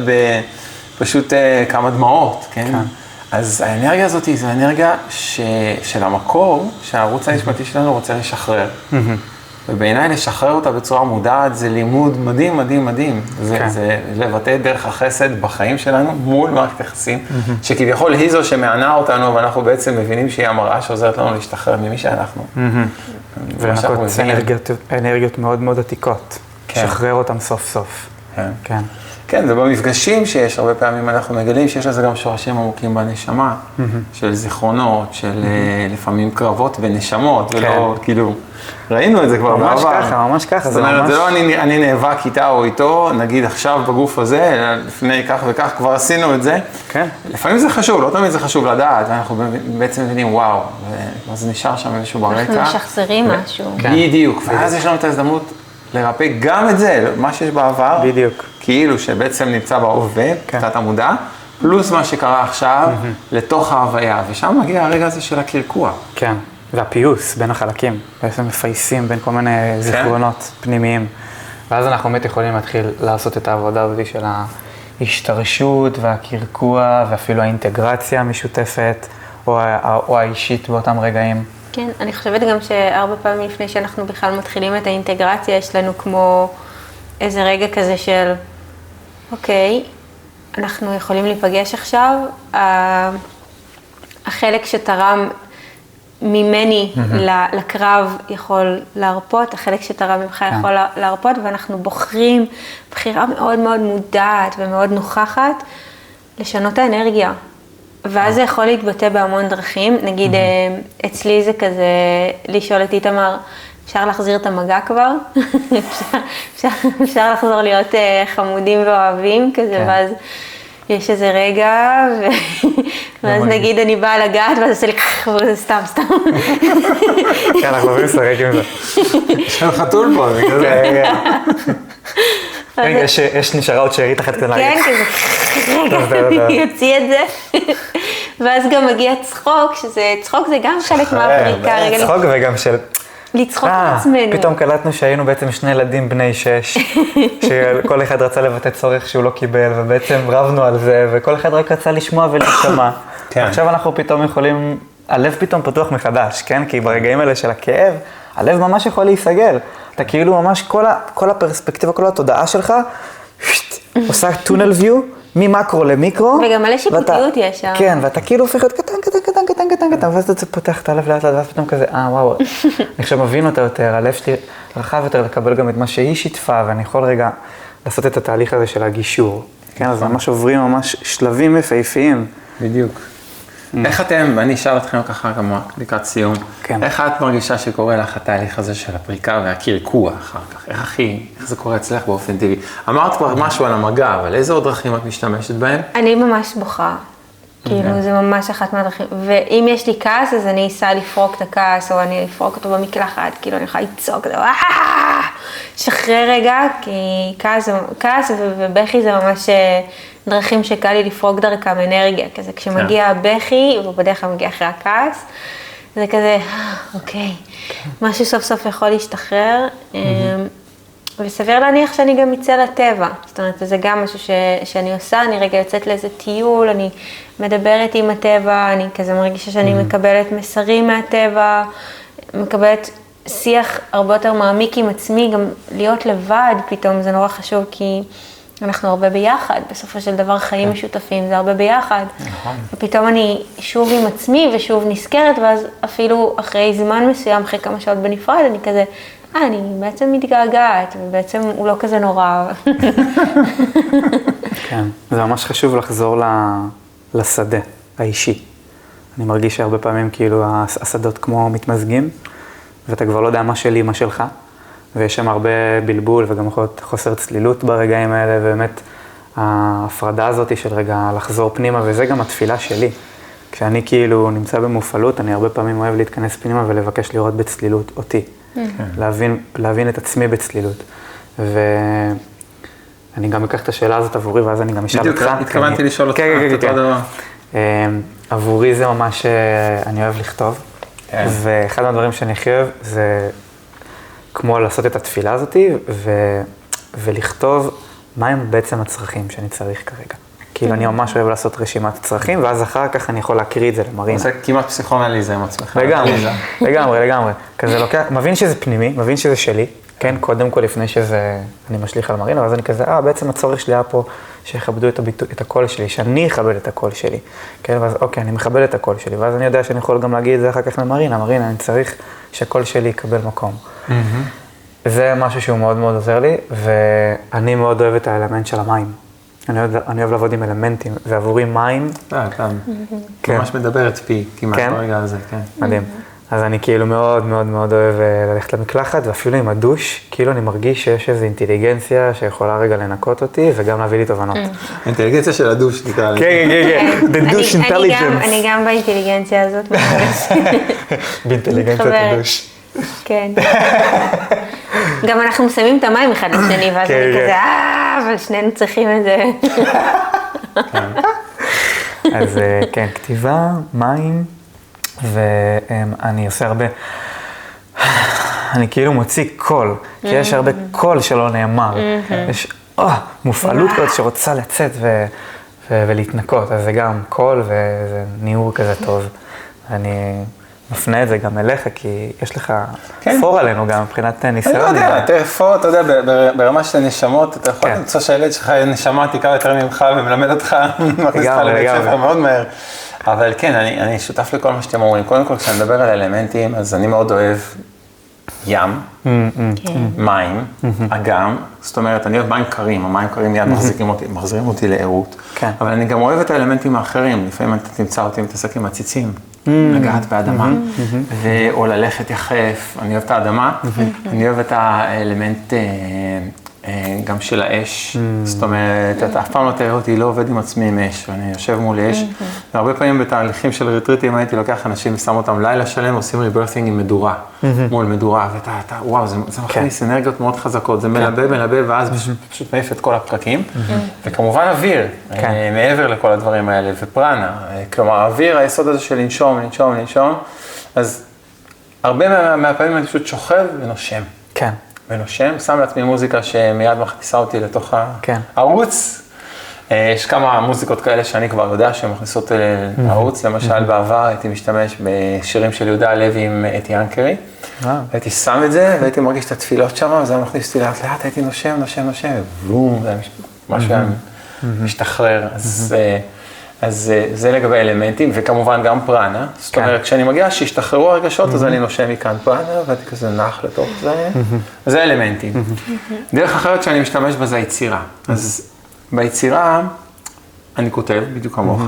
פשוט כמה דמעות, כן? אז האנרגיה הזאת היא האנרגיה של המקור, שהערוץ הנשמתי שלנו רוצה לשחרר. ובעיניי לשחרר אותה בצורה מודעת זה לימוד מדהים, מדהים, מדהים. זה לבטא דרך החסד בחיים שלנו מול מערכת יחסים, שכביכול היא זו שמענה אותנו, ואנחנו בעצם מבינים שהיא המראה שעוזרת לנו להשתחרר ממי שאנחנו. ולנקות אנרגיות מאוד מאוד עתיקות. לשחרר אותם סוף סוף. כן. כן, ובמפגשים שיש, הרבה פעמים אנחנו מגלים שיש לזה גם שורשים עמוקים בנשמה, של זיכרונות, של לפעמים קרבות ונשמות, ולא, כאילו, ראינו את זה כבר בעבר. ממש ככה, ממש ככה. זאת אומרת, זה לא אני נאבק איתה או איתו, נגיד עכשיו בגוף הזה, אלא לפני כך וכך, כבר עשינו את זה. כן. לפעמים זה חשוב, לא תמיד זה חשוב לדעת, ואנחנו בעצם מבינים, וואו, ואז נשאר שם איזשהו ברקע. אנחנו משחזרים משהו. בדיוק, ואז יש לנו את ההזדמנות לרפא גם את זה, מה שיש בעבר. בדיוק. כאילו שבעצם נמצא בהווה, קצת המודע, פלוס מה שקרה עכשיו, לתוך ההוויה, ושם מגיע הרגע הזה של הקרקוע. כן, והפיוס בין החלקים, בעצם מפייסים בין כל מיני זיכרונות פנימיים. ואז אנחנו באמת יכולים להתחיל לעשות את העבודה הזאת של ההשתרשות והקרקוע, ואפילו האינטגרציה המשותפת, או האישית באותם רגעים. כן, אני חושבת גם שהרבה פעמים לפני שאנחנו בכלל מתחילים את האינטגרציה, יש לנו כמו איזה רגע כזה של, אוקיי, אנחנו יכולים להיפגש עכשיו, החלק שתרם ממני לקרב יכול להרפות, החלק שתרם ממך יכול להרפות, ואנחנו בוחרים בחירה מאוד מאוד מודעת ומאוד נוכחת לשנות האנרגיה. ואז זה יכול להתבטא בהמון דרכים, נגיד אצלי זה כזה לשאול את איתמר, אפשר להחזיר את המגע כבר? אפשר לחזור להיות חמודים ואוהבים כזה, ואז יש איזה רגע, ואז נגיד אני באה לגעת, ואז עושה לי ככה, סתם. כן, אנחנו אוהבים לשחק עם זה. יש לנו חתול פה, בגלל זה. רגע, יש נשארה עוד שארית אחת קטנה. כן, כזה, אני אוציא את זה. ואז גם מגיע צחוק, צחוק זה גם חלק מהפריקה. צחוק וגם של... לצחוק על עצמנו. פתאום קלטנו שהיינו בעצם שני ילדים בני 6, שכל אחד רצה לבטא צורך שהוא לא קיבל, ובעצם רבנו על זה, וכל אחד רק רצה לשמוע ולשמע. עכשיו אנחנו פתאום יכולים, הלב פתאום פתוח מחדש, כן? כי ברגעים האלה של הכאב, הלב ממש יכול להיסגר. אתה כאילו ממש, כל הפרספקטיבה, כל התודעה שלך, עושה טונל ויו, ממקרו למיקרו. וגם מלא שיפוטיות יש שם. כן, ואתה כאילו הופך להיות קטן, ואז אתה פותח את הלב לאט לאט, ואז פתאום כזה, וואו, אני עכשיו מבין אותה יותר, הלב שלי רחב יותר לקבל גם את מה שהיא שיתפה, ואני יכול רגע לעשות את התהליך הזה של הגישור. כן, אז ממש עוברים ממש שלבים מפהיפיים. בדיוק. איך אתם, ואני אשאל אתכם ככה גם לקראת סיום, איך את מרגישה שקורה לך התהליך הזה של הפריקה והקרקוע אחר כך? איך זה קורה אצלך באופן טבעי? אמרת כבר משהו על המגע, אבל איזה עוד דרכים את משתמשת בהם? אני ממש בוכה. כאילו, זה ממש אחת מהדרכים. ואם יש לי כעס, אז אני אסע לפרוק את הכעס, או אני אפרוק אותו במקלחת, כאילו, אני יכולה לצעוק, שחרר רגע, כי כעס ובכי זה ממש דרכים שקל לי לפרוק דרכם אנרגיה, כזה כשמגיע הבכי, ובדרך כלל מגיע אחרי הכעס, זה כזה, אוקיי, משהו סוף סוף יכול להשתחרר, וסביר להניח שאני גם אצא לטבע, זאת אומרת, זה גם משהו שאני עושה, אני רגע יוצאת לאיזה טיול, אני מדברת עם הטבע, אני כזה מרגישה שאני מקבלת מסרים מהטבע, מקבלת שיח הרבה יותר מעמיק עם עצמי, גם להיות לבד פתאום זה נורא חשוב, כי אנחנו הרבה ביחד, בסופו של דבר חיים משותפים, זה הרבה ביחד. ופתאום אני שוב עם עצמי ושוב נזכרת, ואז אפילו אחרי זמן מסוים, אחרי כמה שעות בנפרד, אני כזה, אני בעצם מתגעגעת, ובעצם הוא לא כזה נורא. כן, זה ממש חשוב לחזור לשדה האישי. אני מרגיש שהרבה פעמים כאילו השדות כמו מתמזגים, ואתה כבר לא יודע מה שלי, מה שלך, ויש שם הרבה בלבול וגם חוסר צלילות ברגעים האלה, ובאמת ההפרדה הזאת של רגע לחזור פנימה, וזה גם התפילה שלי. כשאני כאילו נמצא במופעלות, אני הרבה פעמים אוהב להתכנס פנימה ולבקש לראות בצלילות אותי. להבין את עצמי בצלילות. ואני גם אקח את השאלה הזאת עבורי, ואז אני גם אשאל אותך. בדיוק, התכוונתי לשאול אותך את אותו דבר. עבורי זה ממש, אני אוהב לכתוב. ואחד מהדברים שאני הכי אוהב זה כמו לעשות את התפילה הזאת ולכתוב מהם בעצם הצרכים שאני צריך כרגע. כאילו אני ממש אוהב לעשות רשימת צרכים, ואז אחר כך אני יכול להקריא את זה למרינה. זה כמעט פסיכואנליזה עם עצמך. לגמרי. כזה לוקח, מבין שזה פנימי, מבין שזה שלי, כן? קודם כל לפני שזה, אני משליך על מרינה, ואז אני כזה, בעצם הצורך שלי היה פה שיכבדו את הקול שלי, שאני אכבד את הקול שלי. כן? ואז אוקיי, אני מכבד את הקול שלי, ואז אני יודע שאני יכול גם להגיד את זה אחר כך למרינה, מרינה, אני צריך שהקול שלי יקבל מקום. זה משהו שהוא מאוד מאוד עוזר לי, ואני מאוד אוהב את האלמנט של המים. אני אוהב לעבוד עם אלמנטים, ועבורי מים... אתה ממש מדברת פי כמעט ברגע הזה, כן. מדהים. אז אני כאילו מאוד מאוד מאוד אוהב ללכת למקלחת, ואפילו עם הדוש, כאילו אני מרגיש שיש איזו אינטליגנציה שיכולה רגע לנקות אותי, וגם להביא לי תובנות. האינטליגנציה של הדוש, נקרא לי. כן. The douche intelligence. אני גם באינטליגנציה הזאת. באינטליגנציית הדוש. כן. גם אנחנו שמים את המים אחד לשני, ואז אני כזה, אבל שנינו צריכים את זה. אז כן, כתיבה, מים, ואני עושה הרבה, אני כאילו מוציא קול, כי יש הרבה קול שלא נאמר. יש מופעלות כזאת שרוצה לצאת ולהתנקות, אז זה גם קול וזה ניעור כזה טוב. אני מפנה את זה גם אליך, כי יש לך פור עלינו גם מבחינת ניסיון. אני לא יודע, פור, אתה יודע, ברמה של נשמות, אתה יכול למצוא שהילד שלך נשמה תיקה יותר ממך ומלמד אותך, מכניס אותך לבית ספר מאוד מהר. אבל כן, אני שותף לכל מה שאתם אומרים. קודם כל, כשאני מדבר על אלמנטים, אז אני מאוד אוהב ים, מים, אגם, זאת אומרת, אני אוהב מים קרים, המים קרים מיד מחזירים אותי לעירות, אבל אני גם אוהב את האלמנטים האחרים, לפעמים אתה תמצא אותי מתעסק עם הציצים, לגעת באדמה, או ללכת יחף, אני אוהב את האדמה, אני אוהב את האלמנט גם של האש, זאת אומרת, אתה אף פעם לא תראה אותי, לא עובד עם עצמי עם אש, אני יושב מול אש, והרבה פעמים בתהליכים של ריטריטים הייתי לוקח אנשים ושם אותם לילה שלם, עושים ריברסינג עם מדורה, מול מדורה, ואתה, וואו, זה מכניס אנרגיות מאוד חזקות, זה מלבב, ואז פשוט מעיף את כל הפקקים, וכמובן אוויר, מעבר לכל הדברים האלה, ופרנה, כלומר, האוויר, היסוד הזה של לנשום, אז הרבה מהפעמים אני פשוט שוכב ונושם. כן. ונושם, שם לעצמי מוזיקה שמיד מכניסה אותי לתוך הערוץ. יש כמה מוזיקות כאלה שאני כבר יודע שהן מכניסות לערוץ, למשל בעבר הייתי משתמש בשירים של יהודה הלוי עם אתי ינקרי, הייתי שם את זה והייתי מרגיש את התפילות שם, וזה מכניס אותי לאט לאט, הייתי נושם, ובום, זה היה משהו היה משתחרר. אז זה לגבי אלמנטים, וכמובן גם פרנה. זאת אומרת, כשאני מגיע שישתחררו הרגשות, אז אני נושם מכאן פרנה, ואני כזה נח לתוך זה. זה אלמנטים. דרך אחרת שאני משתמש בה זה היצירה. אז ביצירה אני כותב, בדיוק כמוך.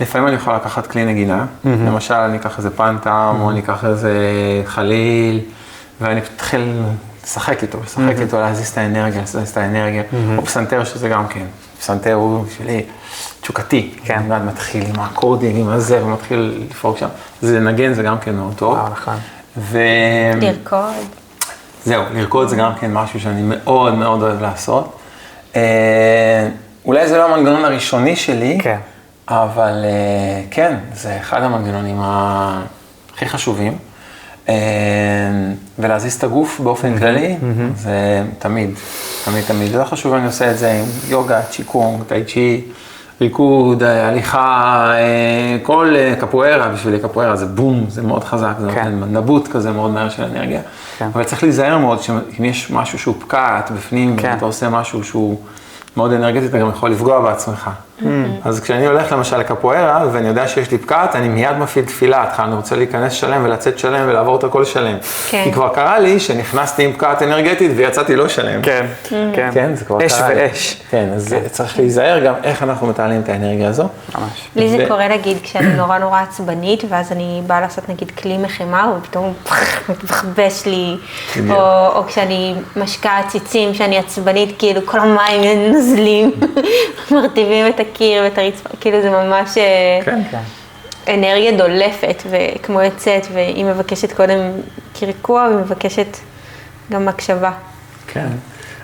לפעמים אני יכול לקחת כלי נגינה. למשל, אני אקח איזה פנטם, או אני אקח איזה חליל, ואני אתחיל לשחק איתו, להזיז את האנרגיה, או פסנתר שזה גם כן. פסנתר הוא שלי תשוקתי, כן, מתחיל עם האקורדים, עם הזה, ומתחיל לפרוק שם. זה נגן, זה גם כן מאוד טוב. נכון. לרקוד. זהו, לרקוד זה גם כן משהו שאני מאוד מאוד אוהב לעשות. אולי זה לא המנגנון הראשוני שלי, אבל כן, זה אחד המנגנונים הכי חשובים. ולהזיז את הגוף באופן כללי, זה תמיד. זה לא חשוב, אני עושה את זה עם יוגה, צ'יקונג, טאי צ'י, ריקוד, הליכה, כל קפוארה, בשבילי קפוארה זה בום, זה מאוד חזק, זה נותן נבוט כזה מאוד מהר של אנרגיה. אבל צריך להיזהר מאוד, שאם יש משהו שהוא פקעת בפנים, ואתה עושה משהו שהוא מאוד אנרגטי, אתה גם יכול לפגוע בעצמך. אז כשאני הולך למשל לקפוארה, ואני יודע שיש לי פקעת, אני מיד מפעיל תפילה, אני רוצה להיכנס שלם ולצאת שלם ולעבור את הכל שלם. כן. כי כבר קרה לי שנכנסתי עם פקעת אנרגטית ויצאתי לא שלם. כן, כן. כן, זה כבר אש קרה לי. ואש. כן, אז צריך להיזהר גם איך אנחנו מתעלים את האנרגיה הזו. ממש. לי זה קורה נגיד כשאני נורא עצבנית, ואז אני באה לעשות נגיד כלי מחימה, ופתאום מתחבש לי, או כשאני משקעה ציצים, שאני עצבנית, כאילו כל המים נוזלים, מרטיבים את הקיר ואת הרצפה, כאילו זה ממש כן. אנרגיה דולפת, וכמו יצאת, והיא מבקשת קודם קרקוע, והיא מבקשת גם הקשבה. כן.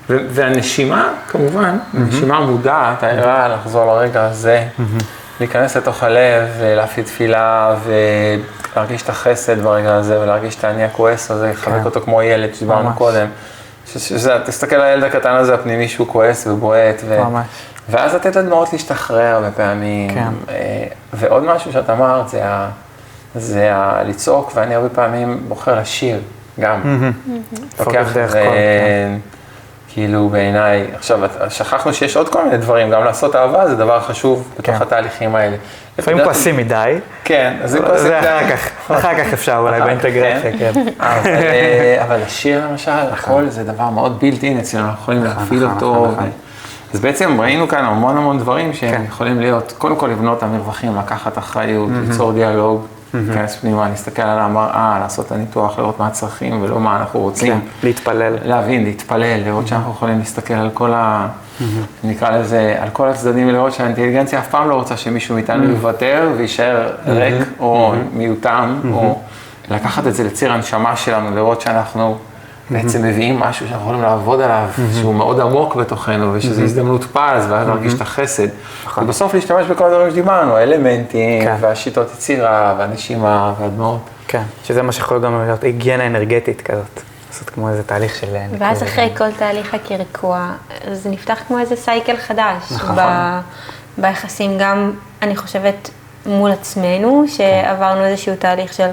והנשימה, כמובן, נשימה מודעת, הערה לחזור לרגע הזה, להיכנס לתוך הלב, להפעיל תפילה, ולהרגיש את החסד ברגע הזה, ולהרגיש את העני הכועס הזה, לחבק אותו כמו ילד שדיברנו קודם. תסתכל על הילד הקטן הזה הפנימי שהוא כועס ובועט, ואז לתת לדמעות להשתחרר הרבה פעמים. ועוד משהו שאת אמרת, זה לצעוק, ואני הרבה פעמים בוחר לשיר, גם. לוקח כאילו בעיניי, עכשיו שכחנו שיש עוד כל מיני דברים, גם לעשות אהבה זה דבר חשוב בתוך התהליכים האלה. לפעמים כועסים מדי. כן, אז זה כועסים מדי. אחר כך אפשר אולי באינטגרציה, כן. אבל השיר למשל, הכל זה דבר מאוד בילט-אין אצלנו, אנחנו יכולים להפעיל אותו. אז בעצם ראינו כאן המון דברים שהם יכולים להיות, קודם כל לבנות את המרווחים, לקחת אחריות, ליצור דיאלוג, להיכנס פנימה, להסתכל על המראה, לעשות את הניתוח, לראות מה הצרכים ולא מה אנחנו רוצים. להתפלל. להבין, להתפלל, לראות שאנחנו יכולים להסתכל על כל נקרא לזה, על כל הצדדים ולראות שהאינטליגנציה אף פעם לא רוצה שמישהו מאיתנו יוותר ויישאר ריק או מיותם, או לקחת את זה לציר הנשמה שלנו, לראות שאנחנו בעצם מביאים משהו שאנחנו יכולים לעבוד עליו, שהוא מאוד עמוק בתוכנו, ושזו הזדמנות פז, ואז להרגיש את החסד. ובסוף להשתמש בכל הדברים שדיברנו, האלמנטים, והשיטות יצירה, והנשימה, והדמעות. כן, שזה מה שיכול גם להיות היגיינה אנרגטית כזאת. לעשות כמו איזה תהליך של... ואז אחרי כל תהליך הקרקוע, זה נפתח כמו איזה סייקל חדש. ביחסים גם, אני חושבת, מול עצמנו, שעברנו איזשהו תהליך של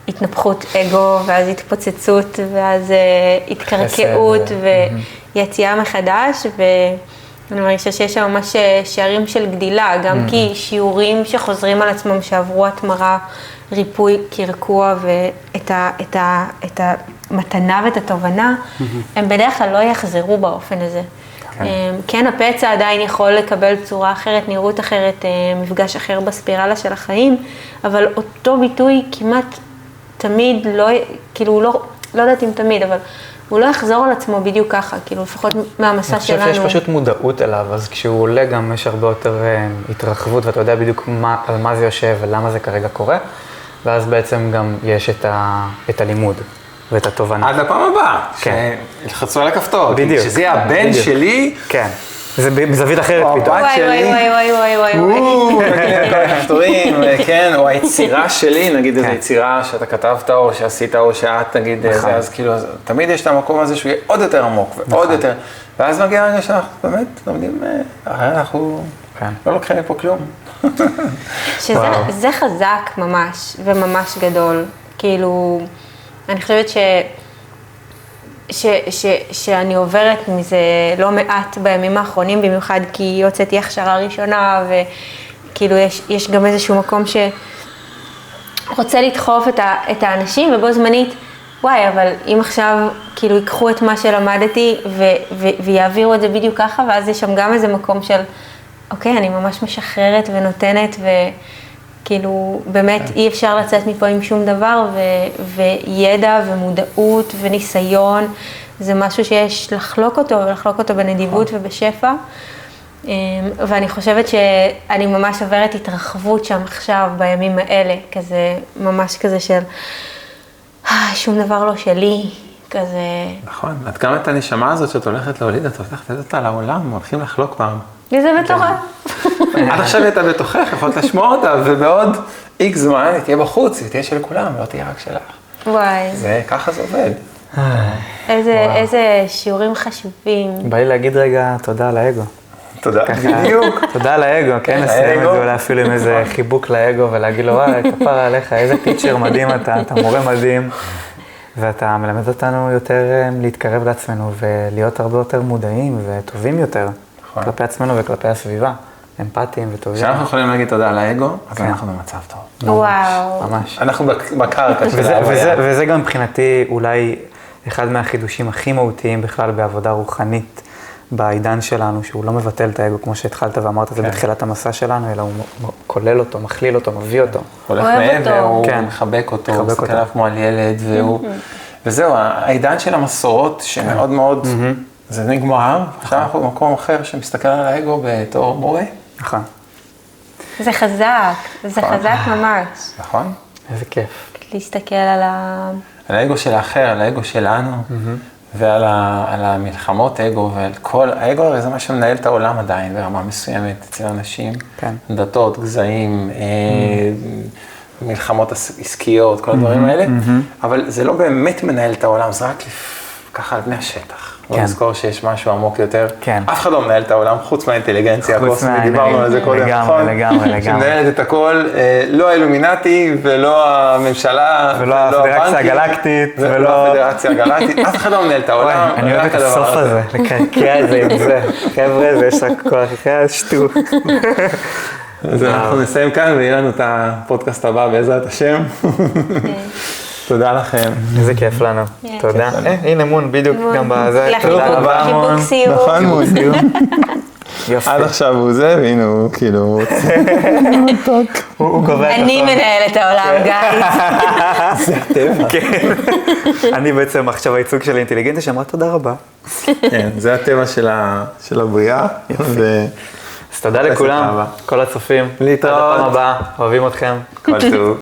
התנפחות אגו, ואז התפוצצות, ואז התקרקעות, ויציאה מחדש, ואני מרגישה שיש שם ממש שערים של גדילה, גם כי שיעורים שחוזרים על עצמם, שעברו התמרה, ריפוי, קרקוע, ואת המתנה ואת התובנה, הם בדרך כלל לא יחזרו באופן הזה. כן, הפצע עדיין יכול לקבל צורה אחרת, נראות אחרת, מפגש אחר בספירלה של החיים, אבל אותו ביטוי כמעט תמיד לא, כאילו לא יודעת אם תמיד, אבל הוא לא יחזור על עצמו בדיוק ככה, כאילו לפחות מהמסע שלנו. אני חושב שיש פשוט מודעות אליו, אז כשהוא עולה גם יש הרבה יותר התרחבות, ואתה יודע בדיוק על מה זה יושב ולמה זה כרגע קורה, ואז בעצם גם יש את הלימוד ואת התובנה. עד לפעם הבאה, שילחצו על הכפתור, שזה יהיה הבן שלי. כן. זה מזווית אחרת פתאום. הכפתורים, כן, או היצירה שלי, נגיד איזו יצירה שאתה כתבת או שעשית או שאת נגיד, אז כאילו, תמיד יש את המקום הזה שהוא יהיה עוד יותר עמוק ועוד יותר, ואז מגיע הרגע שאנחנו באמת לומדים, אנחנו לא לוקחים מפה כלום. שזה חזק ממש, וממש גדול, כאילו, אני חושבת שאני עוברת מזה לא מעט בימים האחרונים, במיוחד כי יוצאתי הכשרה ראשונה, וכאילו יש גם איזשהו מקום שרוצה לדחוף את האנשים, ובו זמנית, וואי, אבל אם עכשיו כאילו ייקחו את מה שלמדתי ויעבירו את זה בדיוק ככה, ואז יש שם גם איזה מקום של, אוקיי, אני ממש משחררת ונותנת, כאילו, באמת אי אפשר לצאת מפה עם שום דבר, וידע ומודעות וניסיון, זה משהו שיש לחלוק אותו, ולחלוק אותו בנדיבות ובשפע. ואני חושבת שאני ממש עוברת התרחבות שם עכשיו, בימים האלה, כזה, ממש כזה של, שום דבר לא שלי, כזה... נכון, את גם את הנשמה הזאת שאת הולכת להוליד, את הולכת אותה לעולם, הולכים לחלוק פעם. וזה מטורף. עד עכשיו הייתה בתוכך, יכולת לשמור אותה, ובעוד איקס זמן היא תהיה בחוץ, היא תהיה של כולם, לא תהיה רק שלך. וואי. ככה זה עובד. איזה שיעורים חשובים. בא לי להגיד רגע תודה על האגו. תודה, בדיוק. תודה על האגו, כן, נסיים את זה אולי אפילו עם איזה חיבוק לאגו, ולהגיד לו, וואי, כפרה עליך, איזה טיצ'ר מדהים אתה מורה מדהים, ואתה מלמד אותנו יותר להתקרב לעצמנו, ולהיות הרבה יותר מודעים וטובים יותר. כלפי עצמנו וכלפי הסביבה. אמפתיים וטובים. כשאנחנו יכולים להגיד תודה על האגו, אז אנחנו במצב טוב. וואו. ממש. אנחנו בקרקע של ההוויה. וזה גם מבחינתי אולי אחד מהחידושים הכי מהותיים בכלל בעבודה רוחנית בעידן שלנו, שהוא לא מבטל את האגו כמו שהתחלת ואמרת את זה בתחילת המסע שלנו, אלא הוא כולל אותו, מכליל אותו, מביא אותו. הולך אוהב מעבר, אותו. הוא כן. מחבק אותו, מחבק הוא מסתכל אותו. עליו כמו על ילד, וזהו, העידן של המסורות שמאוד מאוד, זה נגמר, עכשיו אנחנו במקום אחר שמסתכל על האגו בתור מורה. נכון. זה חזק, זה חזק ממש. נכון? איזה כיף. להסתכל על על האגו של האחר, על האגו שלנו, ועל המלחמות אגו, ועל כל, האגו הרי זה מה שמנהל את העולם עדיין ברמה מסוימת אצל אנשים, כן. דתות, גזעים, מלחמות עסקיות, כל הדברים האלה, אבל זה לא באמת מנהל את העולם, זה רק ככה על פני השטח. לא כן. לזכור שיש משהו עמוק יותר. כן. אף אחד לא מנהל את העולם חוץ מהאינטליגנציה הקוסמית, דיברנו על זה קודם, נכון? לגמרי. שמנהלת את הכל, לא האילומינטי ולא הממשלה, ולא הפדרציה הגלקטית, ולא הפדרציה הגלקטית, אף אחד לא מנהל את העולם. אני אוהב את הסוף הזה, לקרקע את זה עם זה. חבר'ה, זה יש רק כוח, שטו. אז אנחנו נסיים כאן ויהיה לנו את הפודקאסט הבא בעזרת השם. תודה לכם. איזה כיף לנו. תודה. הנה מון, בדיוק גם בזה. תודה רבה. חיבוק סיום. נכון, מון. יופי. עד עכשיו הוא זה, והנה הוא כאילו... הוא קובע את אני מנהלת את העולם, גיא. זה הטבע. כן. אני בעצם עכשיו הייצוג של האינטליגנציה שאמרה תודה רבה. כן, זה הטבע של הבריאה. אז תודה לכולם, כל הצופים. להתראות. עד הפעם הבאה, אוהבים אתכם. כל טוב.